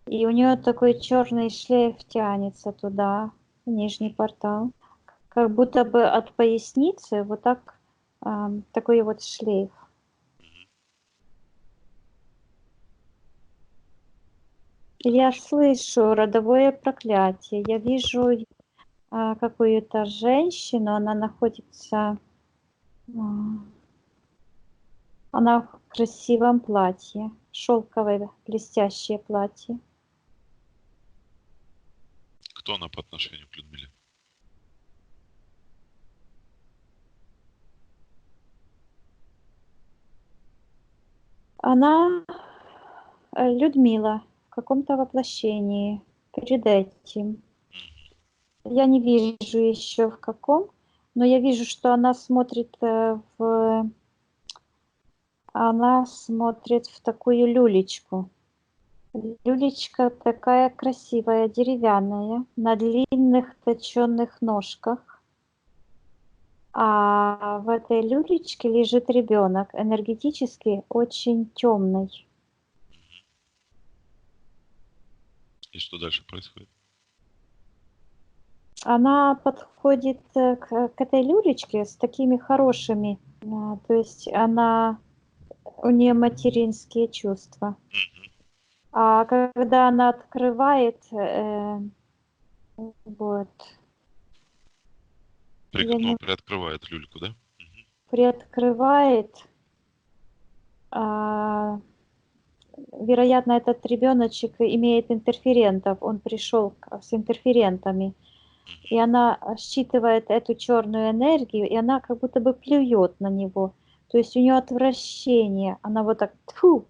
и у нее такой черный шлейф тянется туда, в нижний портал, как будто бы от поясницы вот так такой вот шлейф. Мгм. Я Хорошо. слышу родовое проклятие. Я вижу какую-то женщину, она находится, она в красивом платье, шелковое блестящее платье. Кто она по отношению к Людмиле? Она Людмила в каком-то воплощении перед этим. Я не вижу еще в каком, но я вижу, что она смотрит она смотрит в такую люлечку. Люлечка такая красивая, деревянная, на длинных точенных ножках. А в этой люлечке лежит ребенок, энергетически очень темный. И что дальше происходит? Она подходит к этой люлечке с такими хорошими, то есть у нее материнские чувства. А когда она открывает, вот, я не Приоткрывает люльку, да? приоткрывает, вероятно, этот ребеночек имеет интерферентов, он пришел с интерферентами, и она считывает эту черную энергию, и она как будто бы плюет на него. То есть у нее отвращение, она вот так тьфу.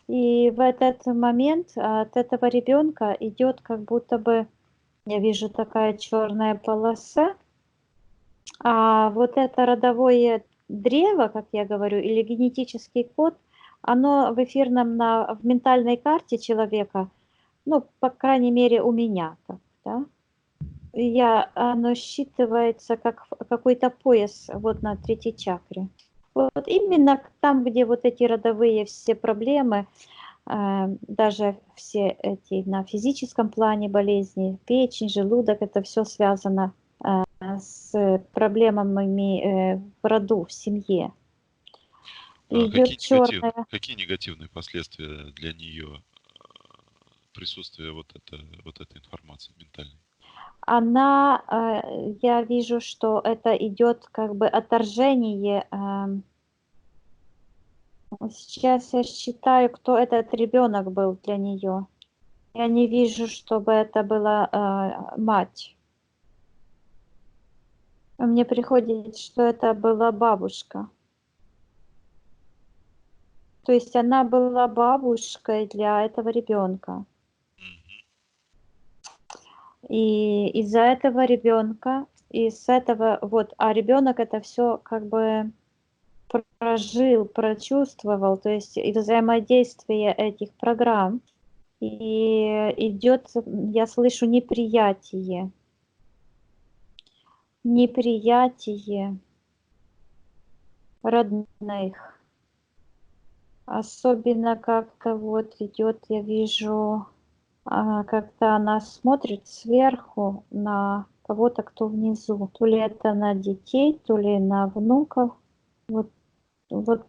И в этот момент от этого ребенка идет как будто бы, я вижу такая черная полоса, а вот это родовое древо, как я говорю, или генетический код, оно в эфирном, в ментальной карте человека, ну, по крайней мере, у меня так, да, оно считывается как какой-то пояс вот на третьей чакре. Вот именно там, где вот эти родовые все проблемы, даже все эти на физическом плане болезни, печень, желудок, это все связано с проблемами в роду, в семье. Идет черная. Какие негативные последствия для нее присутствия вот этой информации ментальной? Я вижу, что это идет как бы отторжение. Сейчас я считаю, кто этот ребенок был для нее. Я не вижу, чтобы это была мать. Мне приходит, что это была бабушка. То есть она была бабушкой для этого ребенка. И из-за этого ребенка, из этого вот, а ребенок это все как бы прожил, прочувствовал, то есть и взаимодействие этих программ, и идет, я слышу, неприятие родных. Особенно как-то вот идет, я вижу, как-то она смотрит сверху на кого-то, кто внизу. То ли это на детей, то ли на внуков. Вот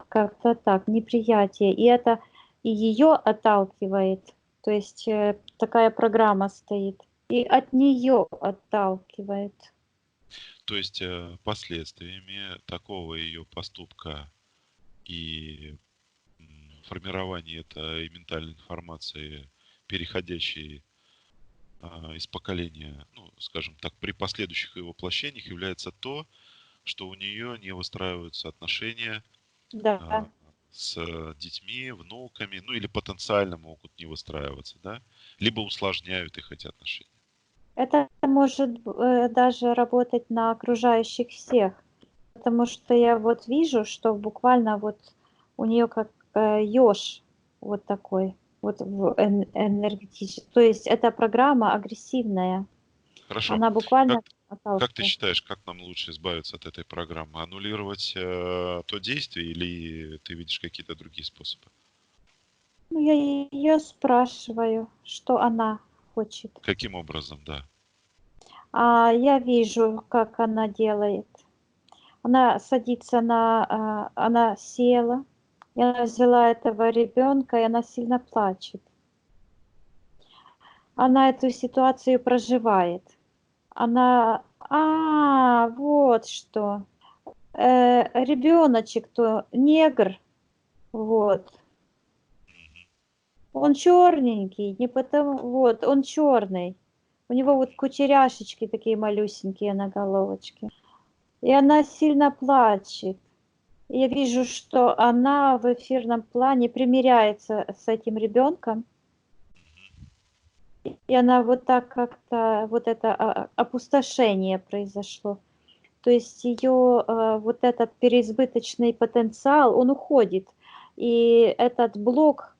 как-то так, неприятие. И ее отталкивает. То есть такая программа стоит. И от нее отталкивает. То есть последствиями такого ее поступка и формирования этой ментальной информации, переходящей из поколения, ну, скажем так, при последующих его воплощениях, является то, что у нее не выстраиваются отношения Да. с детьми, внуками, ну или потенциально могут не выстраиваться, да, либо усложняют их эти отношения. Это может даже работать на окружающих всех. Потому что я вот вижу, что буквально вот у нее как еж вот такой, вот энергетический. То есть эта программа агрессивная. Хорошо. Она буквально Как ты отталкивает. считаешь, как нам лучше избавиться от этой программы? Аннулировать то действие или ты видишь какие-то другие способы? Ну, я ее спрашиваю, что она хочет. Каким образом, да? А я вижу, как она делает. Она садится она села, и она взяла этого ребенка, и она сильно плачет. Она эту ситуацию проживает. Вот что. Ребеночек то негр, вот. Он черненький, не потому, вот, он черный. У него вот кучеряшечки такие малюсенькие на головочке. И она сильно плачет. Я вижу, что она в эфирном плане примиряется с этим ребенком, и она вот так как-то, вот это опустошение произошло. То есть ее вот этот переизбыточный потенциал, он уходит, и этот блок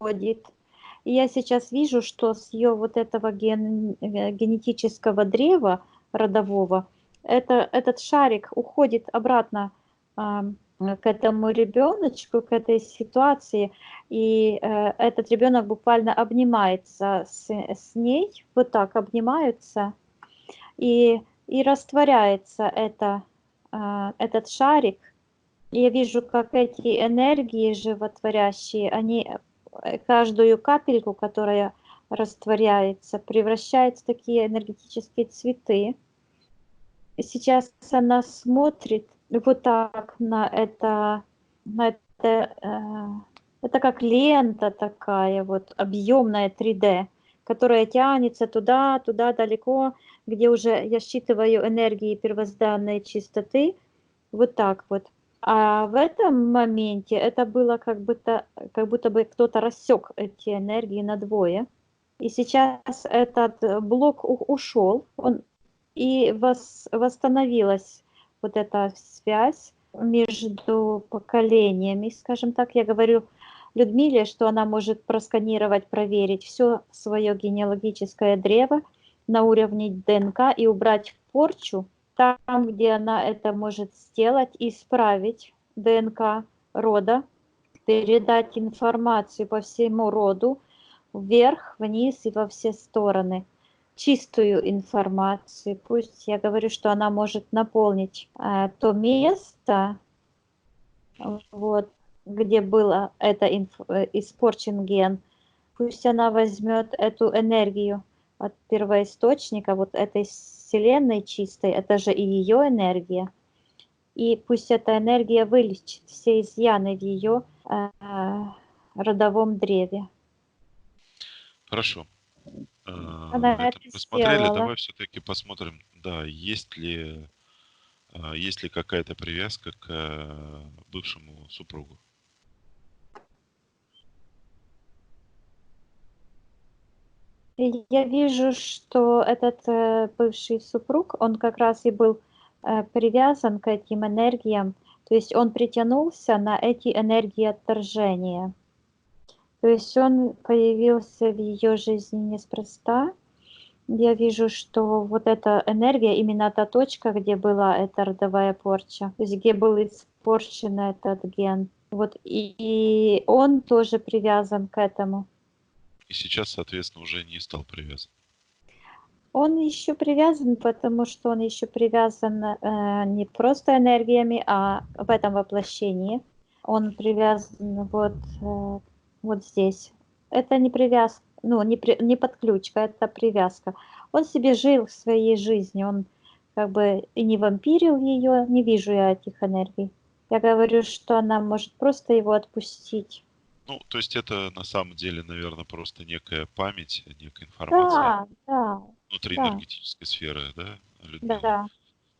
уходит. И я сейчас вижу, что с ее вот этого генетического древа родового, этот шарик уходит обратно к этому ребеночку, к этой ситуации, и этот ребенок буквально обнимается с ней, вот так обнимаются, и растворяется этот шарик. И я вижу, как эти энергии животворящие, они каждую капельку, которая растворяется, превращает в такие энергетические цветы. И сейчас она смотрит вот так это как лента такая, вот объемная 3D, которая тянется туда, туда далеко, где уже я считываю энергии первозданной чистоты, вот так вот. А в этом моменте это было как будто бы кто-то рассек эти энергии надвое. И сейчас этот блок ушел, и восстановилась вот эта связь между поколениями, скажем так. Я говорю Людмиле, что она может просканировать, проверить все свое генеалогическое древо на уровне ДНК и убрать порчу там, где она это может сделать, исправить ДНК рода, передать информацию по всему роду, вверх, вниз и во все стороны. Чистую информацию. Пусть я говорю, что она может наполнить то место, вот, где было испорчен ген. Пусть она возьмет эту энергию от первоисточника, вот этой вселенной чистой, это же и ее энергия. И пусть эта энергия вылечит все изъяны в ее родовом древе. Хорошо. Она Это это мы посмотрели. сделала. Давай все-таки посмотрим, да, есть ли какая-то привязка к бывшему супругу. И я вижу, что этот бывший супруг, он как раз и был привязан к этим энергиям, то есть он притянулся на эти энергии отторжения. То есть он появился в ее жизни неспроста. Я вижу, что вот эта энергия, именно та точка, где была эта родовая порча, то есть где был испорчен этот ген. Вот, и он тоже привязан к этому. И сейчас, соответственно, уже не стал привязан. Он еще привязан, потому что он еще привязан не просто энергиями, а в этом воплощении. Он привязан вот здесь. Это не привязка, ну, не подключка, это привязка. Он себе жил своей жизнью, он как бы и не вампирил ее, не вижу я этих энергий. Я говорю, что она может просто его отпустить. Ну, то есть это на самом деле, наверное, просто некая память, некая информация Да, да, внутри да, энергетической сферы, да, Людмилы? да.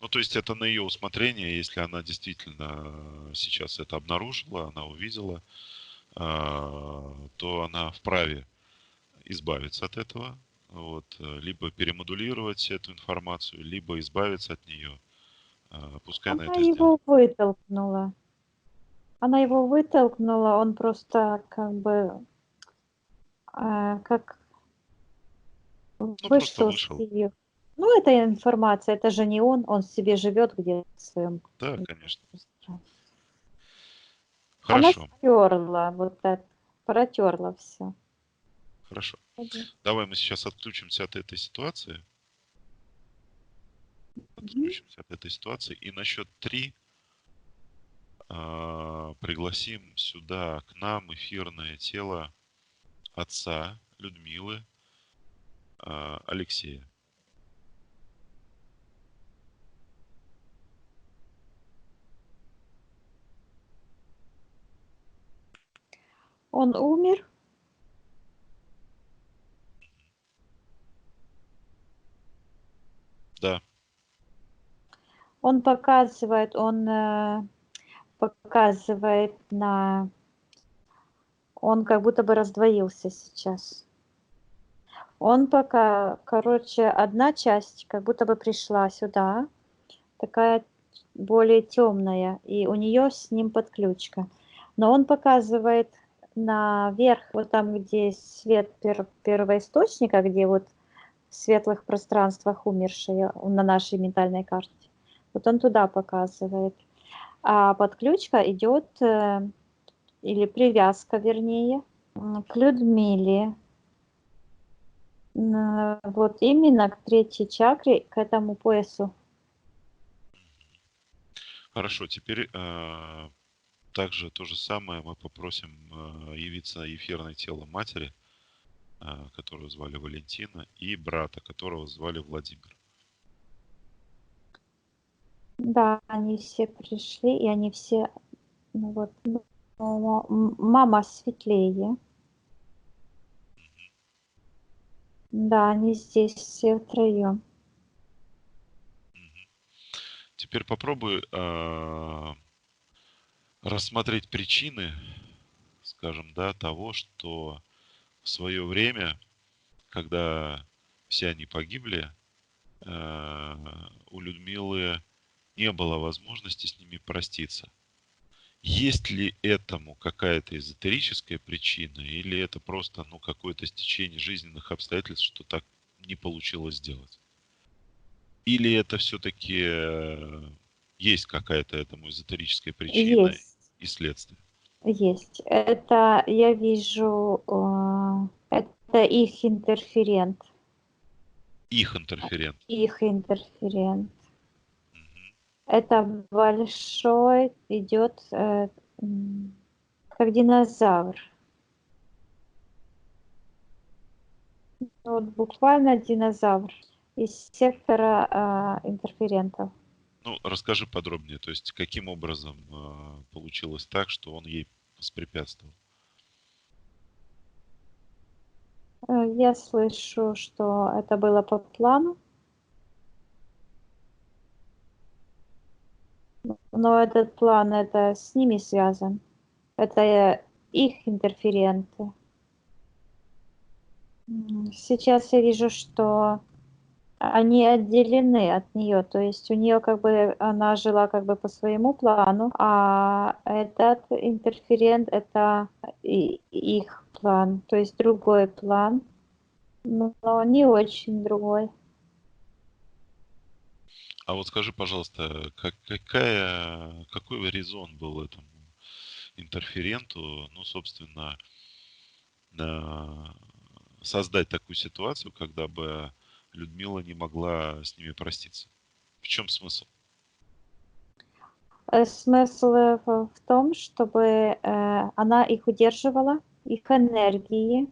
Ну, то есть это на ее усмотрение, если она действительно сейчас это обнаружила, она увидела, то она вправе избавиться от этого, вот, либо перемодулировать эту информацию, либо избавиться от нее. Пускай она Она это сделает. его вытолкнула. Она его вытолкнула, он просто как бы как Ну, просто вышел с вышел. ее. Ну, это информация, это же не он себе живет где-то в своем Да, конечно. пространстве. Она Хорошо, стерла вот это, протерла все. хорошо. Давай мы сейчас отключимся от этой ситуации. Отключимся от этой ситуации. И на счет 3 пригласим сюда к нам эфирное тело отца Людмилы, Алексея. Он умер, Да, он показывает, он показывает на... Он как будто бы раздвоился сейчас. Он пока, короче, одна часть как будто бы пришла сюда, такая более темная, и у нее с ним подключка. Но он показывает наверх, вот там, где свет первоисточника, где вот в светлых пространствах умершие на нашей ментальной карте. Вот он туда показывает. А подключка идет, или привязка, вернее, к Людмиле. Вот именно к третьей чакре, к этому поясу. Хорошо, теперь также то же самое мы попросим явиться эфирное тело матери, которую звали Валентина, и брата, которого звали Владимир. Да, они все пришли, и они все, ну вот, мама светлее. Да, они здесь все втроем. Теперь попробуй рассмотреть причины, скажем, да, того, что в свое время, когда все они погибли, у Людмилы не было возможности с ними проститься. Есть ли этому какая-то эзотерическая причина, или это просто какое-то стечение жизненных обстоятельств, что так не получилось сделать? Или это все-таки есть какая-то этому эзотерическая причина и следствие? Есть. Это я вижу, это их интерферент. Их интерферент. Их интерферент. Мгм. Это большой идет, как динозавр. Вот буквально динозавр из сектора интерферентов. Ну, расскажи подробнее, то есть каким образом получилось так, что он ей воспрепятствовал? Я слышу, что это было по плану, но этот план это с ними связан. Это их интерференты. Сейчас я вижу, что они отделены от нее, то есть у нее как бы она жила как бы по своему плану, а этот интерферент это их план, то есть другой план, но не очень другой. А вот скажи, пожалуйста, какой резон был этому интерференту, собственно, на- создать такую ситуацию, когда бы Людмила не могла с ними проститься? В чем смысл? Смысл в том, чтобы она их удерживала, их энергии.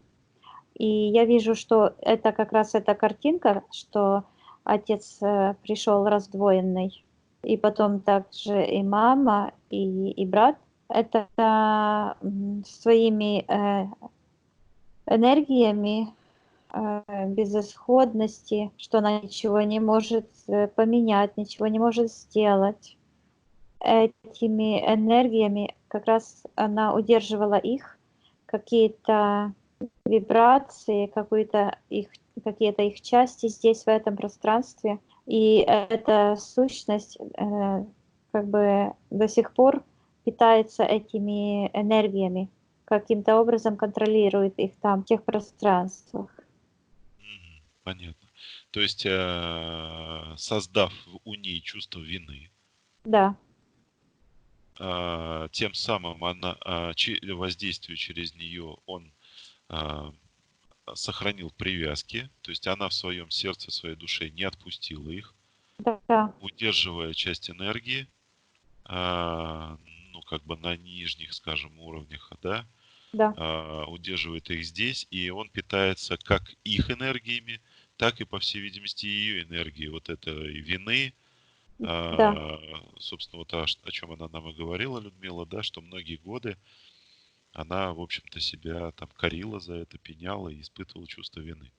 И я вижу, что это как раз эта картинка, что отец пришел раздвоенный, и потом также и мама, и брат. Это своими энергиями безысходности, что она ничего не может поменять, ничего не может сделать. Этими энергиями как раз она удерживала их, какие-то вибрации, какие-то их части здесь, в этом пространстве. И эта сущность как бы до сих пор питается этими энергиями, каким-то образом контролирует их там, в тех пространствах. Мгм. Понятно. То есть, создав у ней чувство вины, Да, тем самым воздействуя через нее, он а, сохранил привязки, то есть она в своем сердце, в своей душе не отпустила их, да, удерживая часть энергии, а, как бы на нижних, скажем, уровнях, да, да, удерживает их здесь, и он питается как их энергиями, так и, по всей видимости, ее энергией вот этой вины. да. Собственно, вот о чем она нам и говорила, Людмила, да, что многие годы она, в общем-то, себя там корила за это, пеняла и испытывала чувство вины.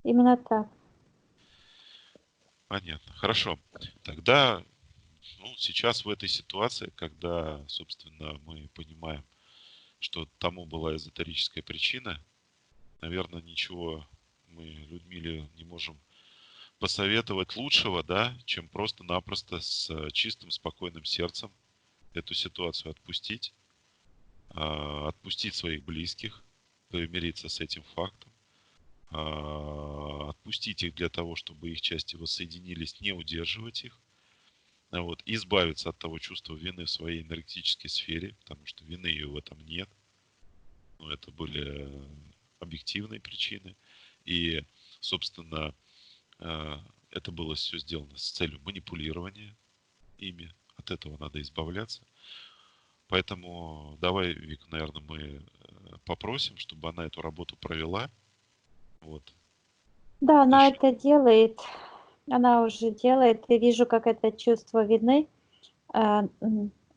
Именно так. Понятно. Хорошо. Тогда Ну, сейчас в этой ситуации, когда, собственно, мы понимаем, что тому была эзотерическая причина, наверное, ничего мы Людмиле не можем посоветовать лучшего, да, чем просто-напросто с чистым, спокойным сердцем эту ситуацию отпустить, отпустить своих близких, примириться с этим фактом, отпустить их для того, чтобы их части воссоединились, не удерживать их, вот, избавиться от того чувства вины в своей энергетической сфере, потому что вины ее в этом нет. Ну, это были объективные причины. И, собственно, это было все сделано с целью манипулирования ими. От этого надо избавляться. Поэтому давай, Вик, наверное, мы попросим, чтобы она эту работу провела. Вот. Да, она Начнем. это делает, она уже делает. Я вижу, как это чувство вины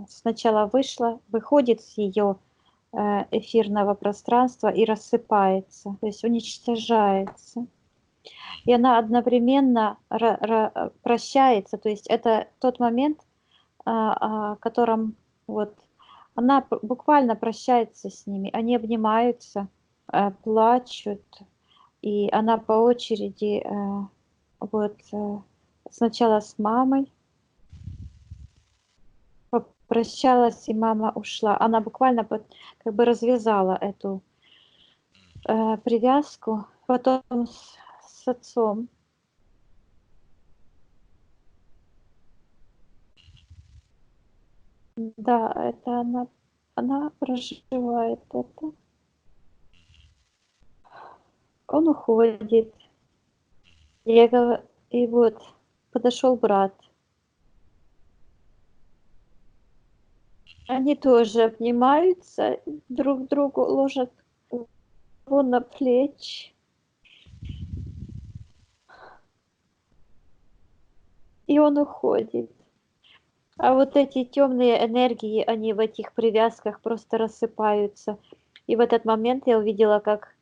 сначала выходит с ее эфирного пространства и рассыпается, то есть уничтожается. И она одновременно прощается, то есть это тот момент, о котором вот она буквально прощается с ними, они обнимаются, плачут, и она по очереди вот сначала с мамой попрощалась, и мама ушла. Она буквально как бы развязала эту привязку, потом с отцом. Да, это она проживает это. Он уходит. И вот подошел брат. Они тоже обнимаются, друг другу ложат его на плечи. И он уходит. А вот эти темные энергии, они в этих привязках просто рассыпаются. И в этот момент я увидела, как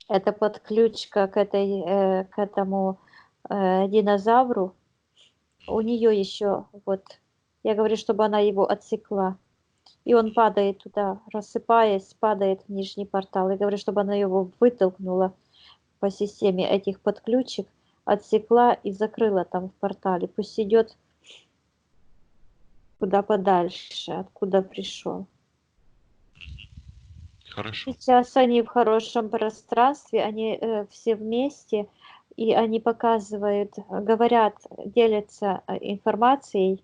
эта подключка к этому динозавру, у нее еще вот, я говорю, чтобы она его отсекла. И он падает туда, рассыпаясь, падает в нижний портал. Я говорю, чтобы она его вытолкнула по системе этих подключек, отсекла и закрыла там в портале. Пусть идет куда подальше, откуда пришел. Хорошо. Сейчас они в хорошем пространстве, они все вместе, и они показывают, говорят, делятся информацией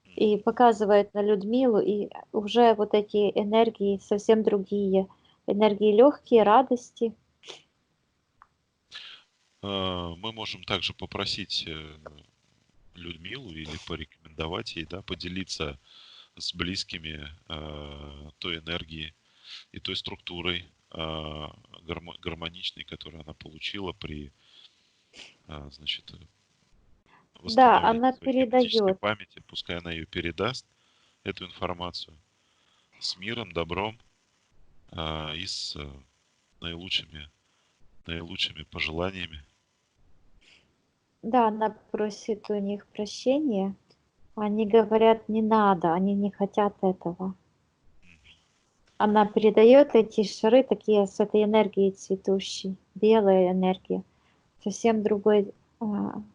и показывают на Людмилу, и уже вот эти энергии совсем другие. Энергии легкие, радости. Мы можем также попросить Людмилу или порекомендовать ей, да, поделиться с близкими той энергией и той структурой гармоничной, которую она получила при, значит, Да, восстановлении она своей генетической передает. памяти. Пускай она ее передаст, эту информацию, с миром, добром и с наилучшими, наилучшими пожеланиями. Да, она просит у них прощения. Они говорят, не надо, они не хотят этого. Она передает эти шары такие с этой энергией цветущей, белая энергия, совсем другой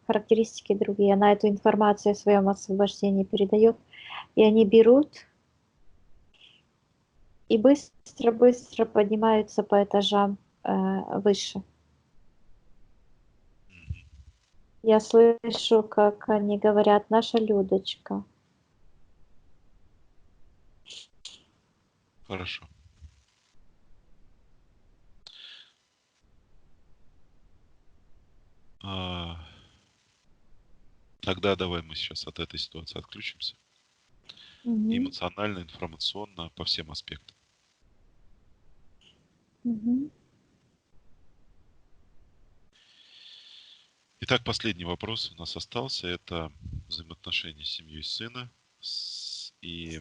характеристики другие. Она эту информацию о своем освобождении передает, и они берут и быстро-быстро поднимаются по этажам выше. Я слышу, как они говорят, наша Людочка. Хорошо. Тогда давай мы сейчас от этой ситуации отключимся. Мгм. Эмоционально, информационно, по всем аспектам. Мгм. Итак, последний вопрос у нас остался. Это взаимоотношения с семьей сына и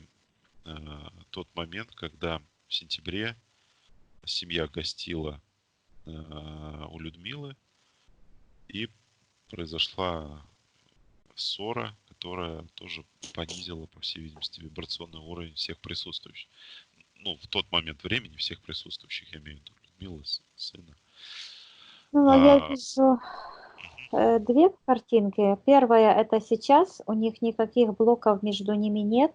тот момент, когда в сентябре семья гостила у Людмилы и произошла ссора, которая тоже понизила, по всей видимости, вибрационный уровень всех присутствующих. Ну, в тот момент времени всех присутствующих, я имею в виду Людмилы, сына. Ну, а я А, вижу две картинки. Первая — это сейчас, у них никаких блоков между ними нет,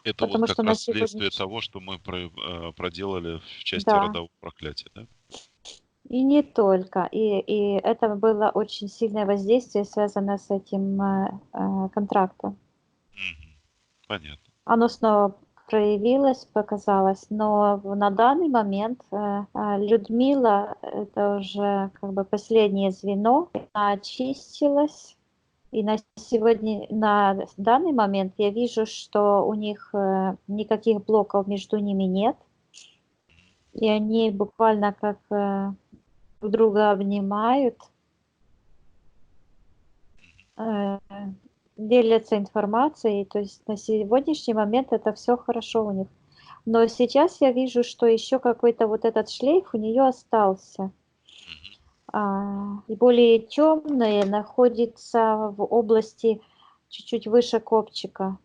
Это вот потому как что на раз следствие сегодняшний... того, что мы проделали в части Да, родового проклятия, да? и не только. И это было очень сильное воздействие, связанное с этим контрактом. Мгм. Понятно. Оно снова проявилось, показалось, но на данный момент Людмила — это уже как бы последнее звено, она очистилась, и на данный момент я вижу, что у них никаких блоков между ними нет, и они буквально как друг друга обнимают, э, делятся информацией, то есть на сегодняшний момент это все хорошо у них. Но сейчас я вижу, что еще какой-то вот этот шлейф у нее остался. Мгм. И более темное находится в области чуть-чуть выше копчика.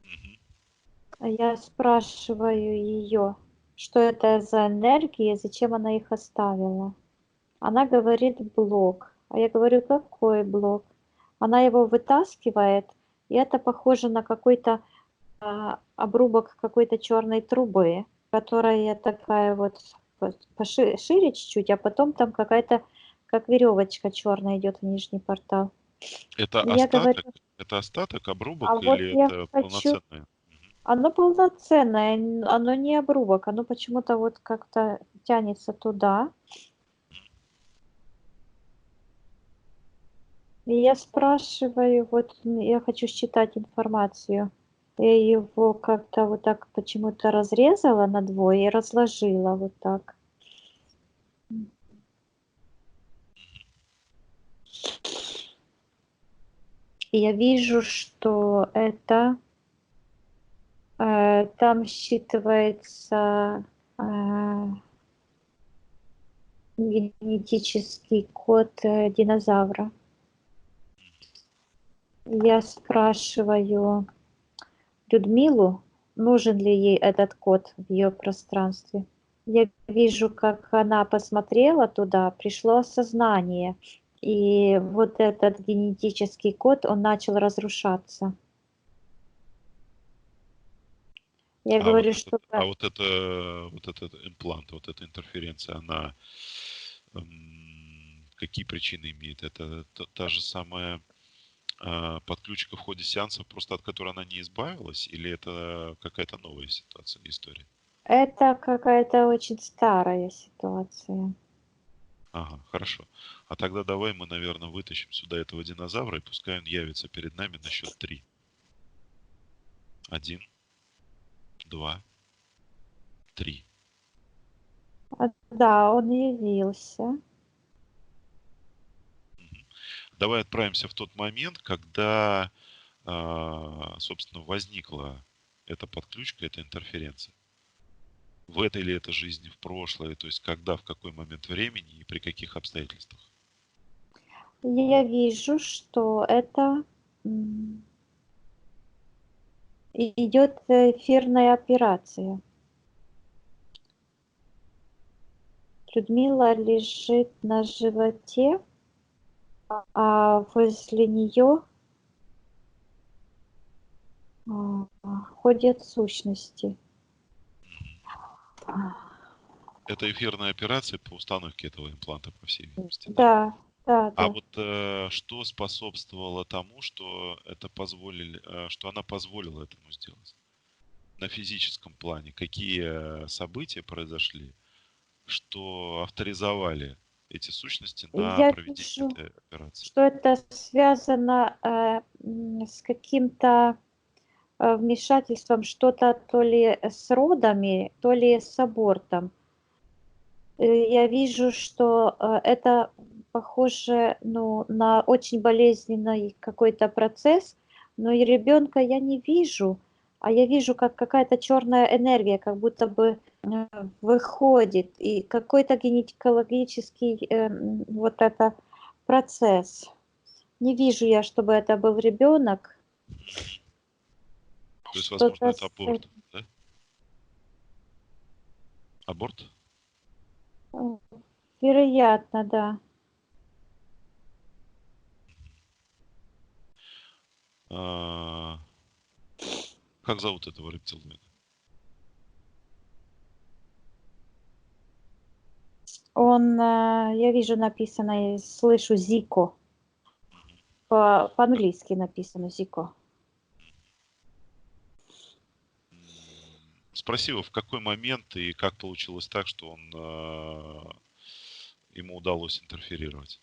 Мгм. Я спрашиваю ее, что это за энергии, зачем она их оставила. Она говорит блок. А я говорю, какой блок? Она его вытаскивает, и это похоже на какой-то обрубок какой-то черной трубы, которая такая вот шире чуть-чуть, а потом там какая-то, как веревочка черная идет в нижний портал. Это И я говорю, остаток? Это остаток, а обрубок вот или я это хочу, полноценное? Мгм. оно полноценное, оно не обрубок, оно почему-то вот как-то тянется туда. И я спрашиваю, вот я хочу считать информацию. Я его как-то вот так почему-то разрезала на двое и разложила вот так. И я вижу, что это там считывается генетический код динозавра. Я спрашиваю Людмилу, нужен ли ей этот код в ее пространстве. Я вижу, как она посмотрела туда, пришло осознание, и вот этот генетический код, он начал разрушаться. Я А вот говорю, этот, что а да, вот этот имплант, вот эта интерференция, она какие причины имеет? Это та же самая подключка в ходе сеансов, просто от которой она не избавилась, или это какая-то новая ситуация, история? это какая-то очень старая ситуация. Ага, хорошо. А тогда давай мы, наверное, вытащим сюда этого динозавра, и пускай он явится перед нами на счет 3. 1, 2, 3. Да, он явился. Давай отправимся в тот момент, когда, собственно, возникла эта подключка, эта интерференция. В этой или это жизни, в прошлой, то есть когда, в какой момент времени и при каких обстоятельствах. Я вижу, что это идет эфирная операция. Людмила лежит на животе, а возле нее ходят сущности. Это эфирная операция по установке этого импланта, по всей видимости, да? Да, да, А да. вот что способствовало тому, что что она позволила этому сделать? На физическом плане какие события произошли, что авторизовали эти сущности на Я проведение вижу, этой операции? что это связано с каким-то вмешательством, что-то то ли с родами, то ли с абортом. Я вижу, что это похоже, ну, на очень болезненный какой-то процесс, но и ребенка я не вижу, а я вижу, как какая-то черная энергия, как будто бы выходит, и какой-то гинекологический вот это процесс. Не вижу я, чтобы это был ребенок. То есть, возможно, Что-то это аборт, да? Аборт? вероятно, да. А, Как зовут этого рептилоида? Я вижу написано, я слышу Зико. По-английски написано Зико. Спроси его, в какой момент и как получилось так, что ему удалось интерферировать.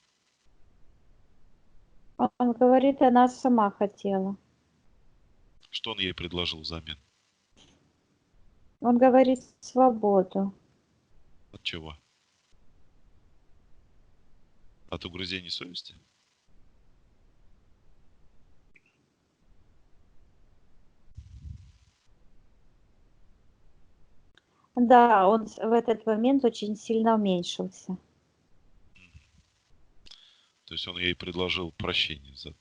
Он говорит, она сама хотела. Что он ей предложил взамен? Он говорит свободу. От чего? От угрызений совести? Да, он в этот момент очень сильно уменьшился. То есть он ей предложил прощение за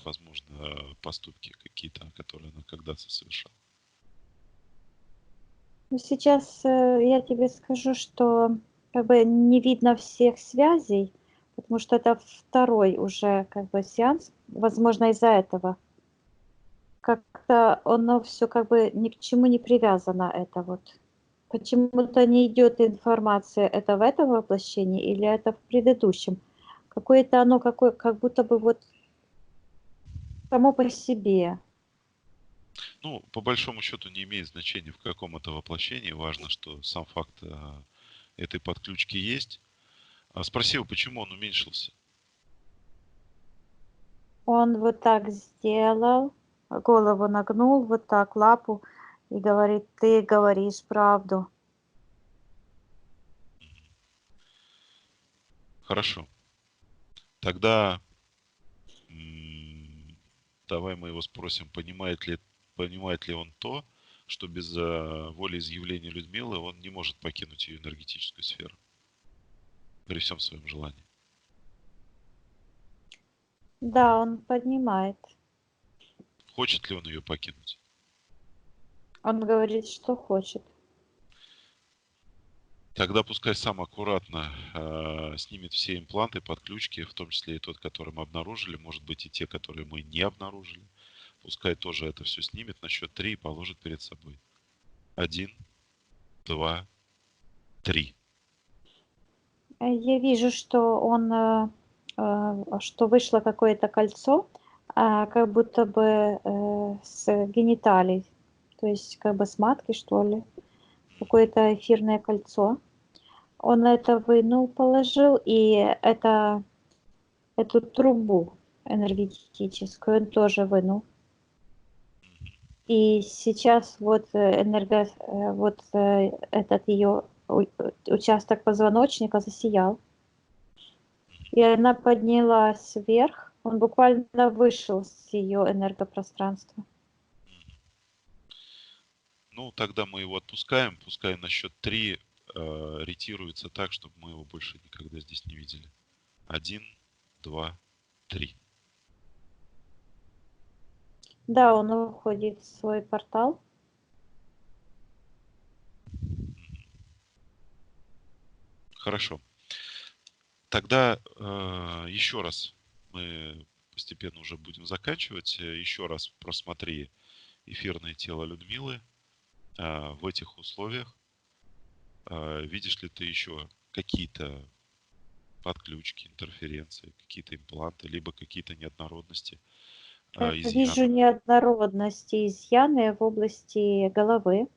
возможно, поступки какие-то, которые она когда-то совершала. Ну, сейчас я тебе скажу, что как бы не видно всех связей, потому что это второй уже как бы сеанс. Возможно, из-за этого как-то оно все как бы ни к чему не привязано, это вот. Почему-то не идет информация, это в этом воплощении или это в предыдущем. Какое-то оно как будто бы вот само по себе. Ну, по большому счету не имеет значения, в каком это воплощении. Важно, что сам факт этой подключки есть. Спроси его, почему он уменьшился. Он вот так сделал, голову нагнул, вот так лапу и говорит: "Ты говоришь правду". Хорошо. Тогда давай мы его спросим, понимает ли он то, что без волеизъявления Людмилы он не может покинуть ее энергетическую сферу при всем своем желании. Да, он понимает. Хочет ли он ее покинуть? Он говорит, что хочет. Тогда пускай сам аккуратно снимет все импланты, подключки, в том числе и тот, который мы обнаружили, может быть и те, которые мы не обнаружили. Пускай тоже это все снимет на счет 3 и положит перед собой. 1, 2, 3. Я вижу, что что вышло какое-то кольцо, как будто бы, с гениталий, то есть как бы с матки, что ли, какое-то эфирное кольцо. Он это вынул, положил, и эту трубу энергетическую он тоже вынул. И сейчас вот, этот ее участок позвоночника засиял. И она поднялась вверх. Он буквально вышел с ее энергопространства. Ну, тогда мы его отпускаем, пускай на счет 3 ретируется так, чтобы мы его больше никогда здесь не видели. 1, 2, 3. Да, он уходит в свой портал. Хорошо. Тогда еще раз мы постепенно уже будем заканчивать. Еще раз просмотри эфирное тело Людмилы в этих условиях. Видишь ли ты еще какие-то подключки, интерференции, какие-то импланты, либо какие-то неоднородности, Вижу изъяны? неоднородности, изъяны в области головы.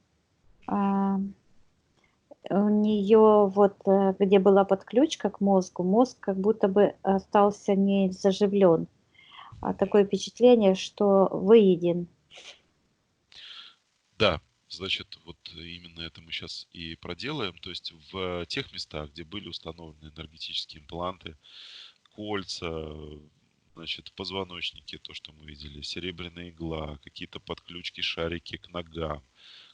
А, У нее вот, где была подключка к мозгу, мозг как будто бы остался не заживлен. Такое впечатление, что выеден. Да, значит, вот именно это мы сейчас и проделаем. То есть в тех местах, где были установлены энергетические импланты, кольца, значит, позвоночники, то, что мы видели, серебряная игла, какие-то подключки, шарики к ногам,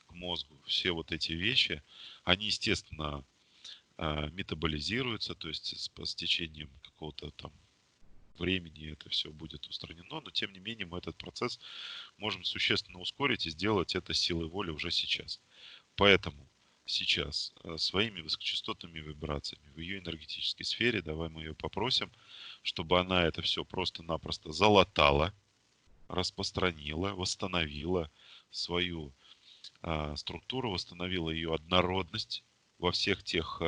к мозгу, все вот эти вещи, они, естественно, метаболизируются, то есть с течением какого-то там времени это все будет устранено, но тем не менее мы этот процесс можем существенно ускорить и сделать это силой воли уже сейчас. Поэтому сейчас своими высокочастотными вибрациями в ее энергетической сфере, давай мы ее попросим, чтобы она это все просто-напросто залатала, распространила, восстановила свою структуру, восстановила ее однородность во всех тех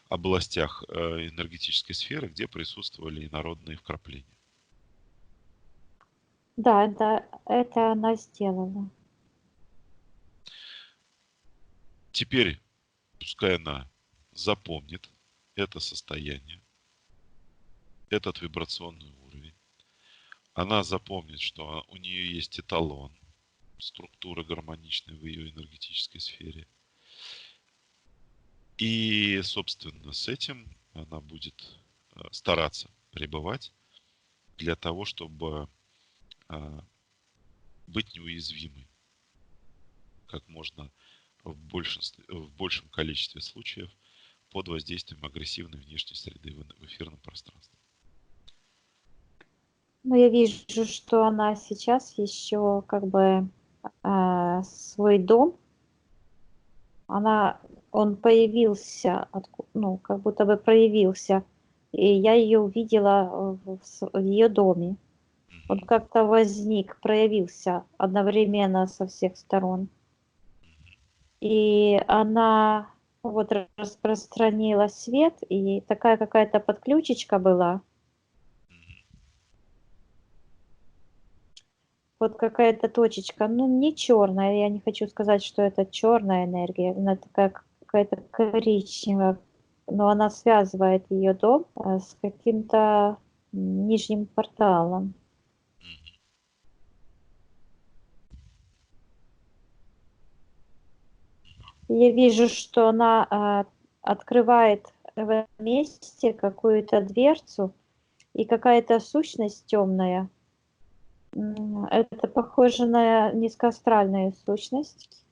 областях энергетической сферы, где присутствовали инородные вкрапления. Да, это она сделала. Теперь пускай она запомнит это состояние, этот вибрационный уровень. Она запомнит, что у нее есть эталон, структура гармоничная в ее энергетической сфере. И, собственно, с этим она будет стараться пребывать для того, чтобы быть неуязвимой как можно в большем количестве случаев под воздействием агрессивной внешней среды в эфирном пространстве. Но я вижу, что она сейчас еще как бы свой дом, он появился, ну, как будто бы проявился, и я ее увидела в ее доме. Он как-то возник, проявился одновременно со всех сторон. И она вот распространила свет, и такая какая-то подключечка была. Вот какая-то точечка, ну не черная, я не хочу сказать, что это черная энергия, она такая какая-то коричневая, но она связывает ее дом с каким-то нижним порталом. Я вижу, что она открывает в этом месте какую-то дверцу, и какая-то сущность темная. Это похоже на низкоастральную сущность.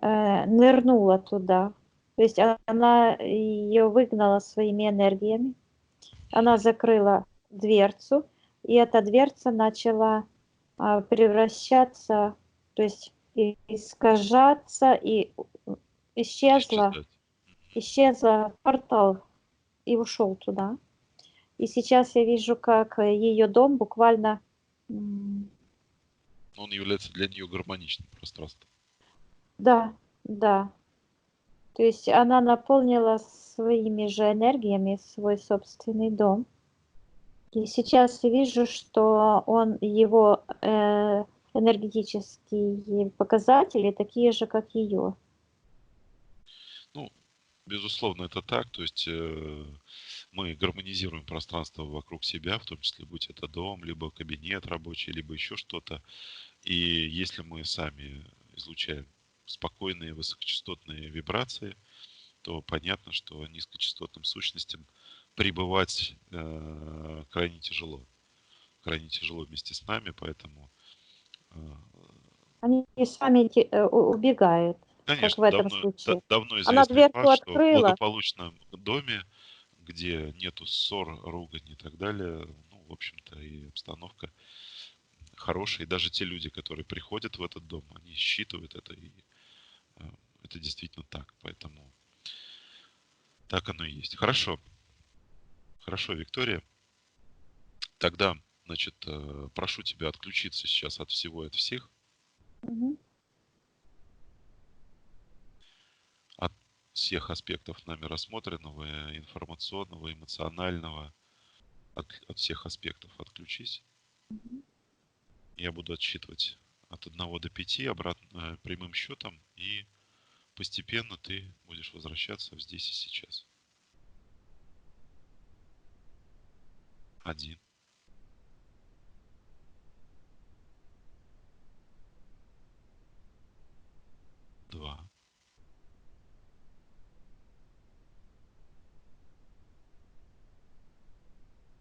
Нырнула туда. То есть она ее выгнала своими энергиями. Она закрыла дверцу, и эта дверца начала превращаться, то есть искажаться, и исчезла портал и ушел туда. И сейчас я вижу, как ее дом буквально... Он является для нее гармоничным пространством. Да, да. То есть она наполнила своими же энергиями свой собственный дом. И сейчас я вижу, что его энергетические показатели такие же, как ее. Ну, безусловно, это так. То есть мы гармонизируем пространство вокруг себя, в том числе, будь это дом, либо кабинет рабочий, либо еще что-то. И если мы сами излучаем спокойные высокочастотные вибрации, то понятно, что низкочастотным сущностям пребывать крайне тяжело. Крайне тяжело вместе с нами, поэтому Они сами убегают, как в конечно, этом случае. давно Она известный дверцу факт, что в открыла. благополучном доме, где нету ссор, ругань и так далее, ну, в общем-то, и обстановка хорошая. И даже те люди, которые приходят в этот дом, они считывают это, и это действительно так. Поэтому так оно и есть. Хорошо. Хорошо, Виктория. Тогда, значит, прошу тебя отключиться сейчас от всего и от всех. Мгм. От всех аспектов нами рассмотренного, информационного, эмоционального, от всех аспектов отключись. Я буду отсчитывать от 1 до 5 обратно прямым счетом, и постепенно ты будешь возвращаться в здесь и сейчас. 1, 2,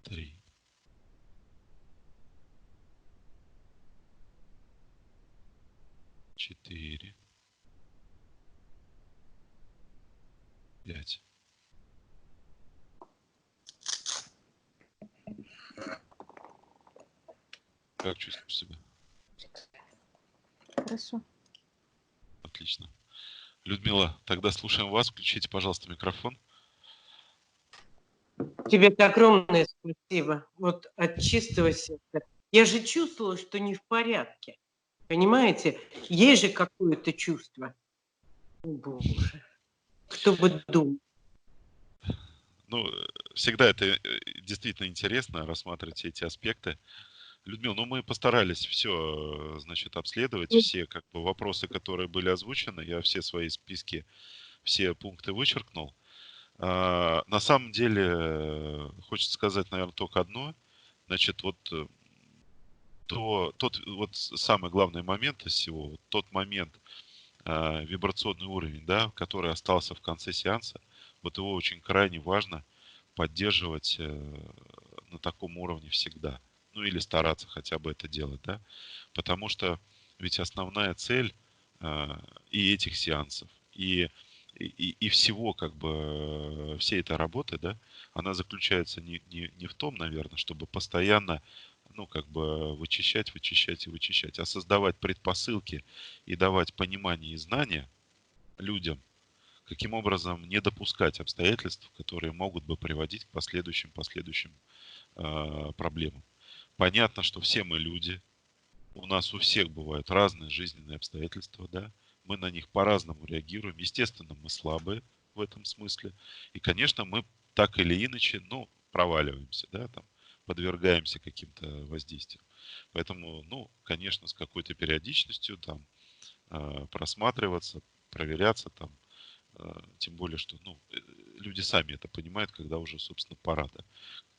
3, 4, 5. Как чувствуешь себя? Хорошо. Отлично. Людмила, тогда слушаем вас. Включите, пожалуйста, микрофон. Тебе-то огромное спасибо. Вот от чистого сердца. Я же чувствовала, что не в порядке. Понимаете? Есть же какое-то чувство. О, Боже. Кто бы думал. Ну, всегда это действительно интересно рассматривать все эти аспекты. Людмила, ну мы постарались все, значит, обследовать, все как бы вопросы, которые были озвучены. Я все свои списки, все пункты вычеркнул. На самом деле, хочется сказать, наверное, только одно. Значит, вот тот вот самый главный момент из всего, вот тот момент, вибрационный уровень, да, который остался в конце сеанса, вот его очень крайне важно поддерживать на таком уровне всегда. Ну или стараться хотя бы это делать, да. Потому что ведь основная цель и этих сеансов, и всего как бы всей этой работы, да, она заключается не в том, наверное, чтобы постоянно, ну, как бы вычищать, вычищать и вычищать, а создавать предпосылки и давать понимание и знания людям, каким образом не допускать обстоятельств, которые могут бы приводить к последующим проблемам. Понятно, что все мы люди, у нас у всех бывают разные жизненные обстоятельства, да, мы на них по-разному реагируем. Естественно, мы слабые в этом смысле. И, конечно, мы так или иначе, ну, проваливаемся, да, там, подвергаемся каким-то воздействиям. Поэтому, ну, конечно, с какой-то периодичностью там просматриваться, проверяться там, тем более, что, ну, люди сами это понимают, когда уже, собственно, пора, да,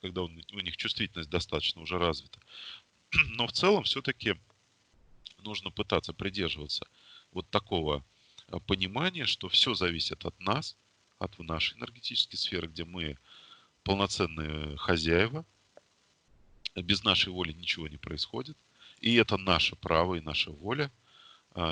когда у них чувствительность достаточно уже развита. Но в целом все-таки нужно пытаться придерживаться вот такого понимания, что все зависит от нас, от нашей энергетической сферы, где мы полноценные хозяева, без нашей воли ничего не происходит, и это наше право и наша воля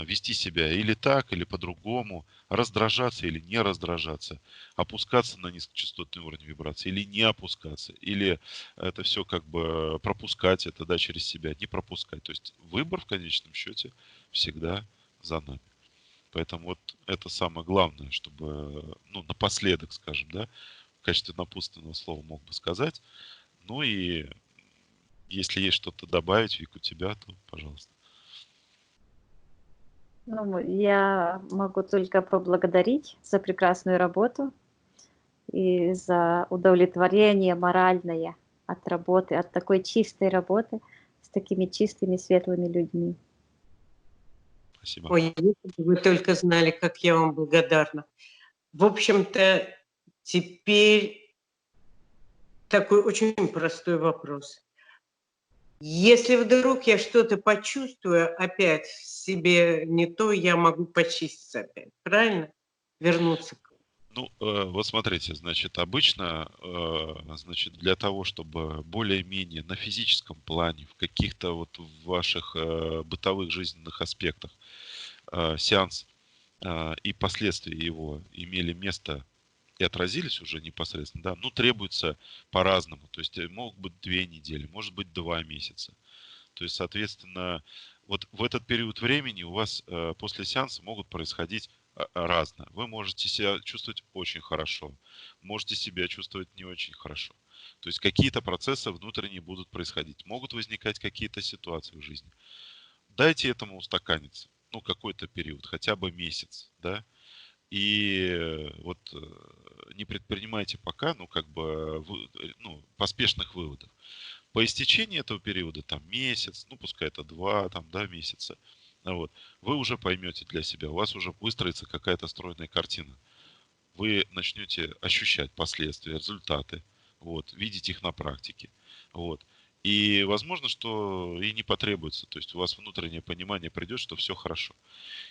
вести себя или так, или по-другому, раздражаться или не раздражаться, опускаться на низкочастотный уровень вибрации или не опускаться, или это все как бы пропускать это, да, через себя, не пропускать. То есть выбор в конечном счете всегда за нами. Поэтому вот это самое главное, чтобы, ну, напоследок, скажем, да, в качестве напутственного слова мог бы сказать. Ну и если есть что-то добавить, Вик, у тебя, то пожалуйста. Ну, я могу только поблагодарить за прекрасную работу и за удовлетворение моральное от работы, от такой чистой работы с такими чистыми, светлыми людьми. Спасибо. Ой, если бы вы только знали, как я вам благодарна. В общем-то, теперь такой очень простой вопрос. Если вдруг я что-то почувствую опять в себе не то, я могу почиститься опять, правильно? Вернуться к... Ну, вот смотрите, значит, обычно, значит, для того, чтобы более-менее на физическом плане, в каких-то вот ваших бытовых жизненных аспектах сеанс и последствия его имели место и отразились уже непосредственно, да, ну, требуется по-разному. То есть могут быть 2 недели, может быть 2 месяца. То есть, соответственно, вот в этот период времени у вас после сеанса могут происходить разное. Вы можете себя чувствовать очень хорошо, можете себя чувствовать не очень хорошо. То есть какие-то процессы внутренние будут происходить, могут возникать какие-то ситуации в жизни. Дайте этому устаканиться, ну, какой-то период, хотя бы месяц, да, и вот не предпринимайте пока, ну, как бы, ну, поспешных выводов. По истечении этого периода, там месяц, ну пускай это 2 там, да, месяца, вот, вы уже поймете для себя, у вас уже выстроится какая-то стройная картина. Вы начнете ощущать последствия, результаты, вот, видеть их на практике. Вот. И возможно, что и не потребуется. То есть у вас внутреннее понимание придет, что все хорошо.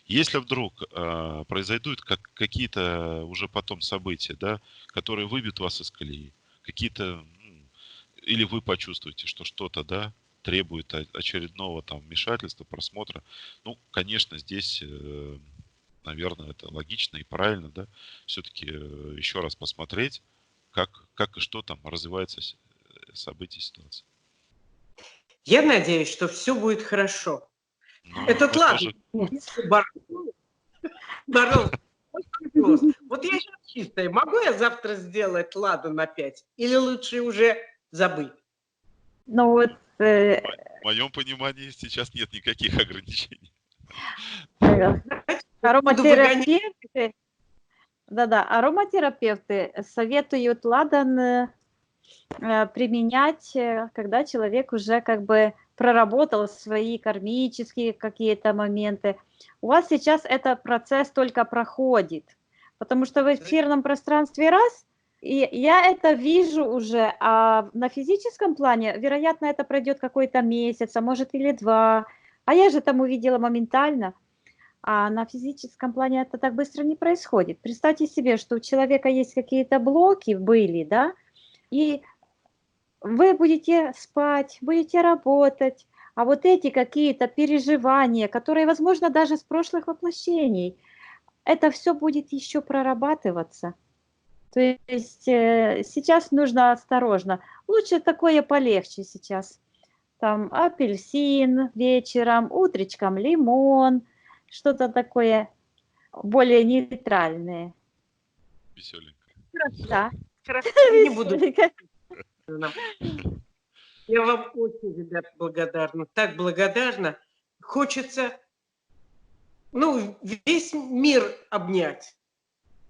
Если вдруг произойдут какие-то уже потом события, да, которые выбьют вас из колеи, какие-то, ну, или вы почувствуете, что что-то, да, требует очередного там вмешательства, просмотра, ну, конечно, здесь, наверное, это логично и правильно, да, все-таки еще раз посмотреть, как и что там развивается события, ситуация. Я надеюсь, что все будет хорошо. Ну, Этот мы ладно, Нет. Барон, вопрос. Вот я сейчас чистая. Могу я завтра сделать ладан опять? Или лучше уже забыть? Ну вот В моем понимании сейчас нет никаких ограничений. Буду выгонять. ароматерапевты, да-да, ароматерапевты советуют ладан применять, когда человек уже как бы проработал свои кармические какие-то моменты. У вас сейчас этот процесс только проходит, потому что в эфирном пространстве раз, и я это вижу уже, а на физическом плане, вероятно, это пройдет какой-то месяц, а может или 2, а я же там увидела моментально. А на физическом плане это так быстро не происходит. Представьте себе, что у человека есть какие-то блоки, были, да, и вы будете спать, будете работать, а вот эти какие-то переживания, которые, возможно, даже с прошлых воплощений, это все будет еще прорабатываться. То есть сейчас нужно осторожно. Лучше такое полегче сейчас. Там апельсин вечером, утречком лимон, что-то такое более нейтральное. Веселенько. Да. Хорошо, я не буду. Я вам очень, ребят, благодарна. Так благодарна. Хочется, ну, весь мир обнять.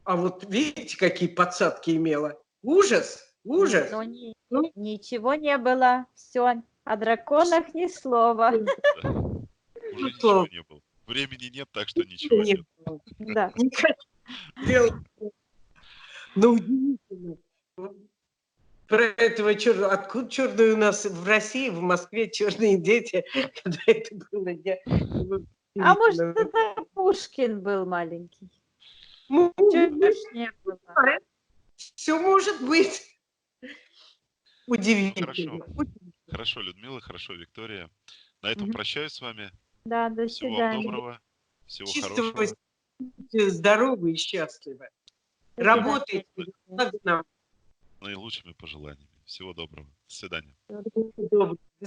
А вот видите, какие подсадки имела? Ужас, ужас. Но Ну, ничего не было. Все. О драконах ни слова. Да. Уже ничего не было. Времени нет, так что ничего нет. Да. Никаких дел. Ну, удивительно. Про этого черного. Откуда черные у нас в России, в Москве черные дети? Когда это было? А может, это Пушкин был маленький? Чего ж не было? Все может быть. Ну, Удивительно. хорошо, Людмила, хорошо, Виктория. На этом Мгм. прощаюсь с вами. Да, до Всего вам свидания. доброго, всего Чистого, хорошего. здоровы и счастливы. До свидания. Работайте как нам. Наилучшими пожеланиями. Всего доброго. До свидания. Доброго. До свидания.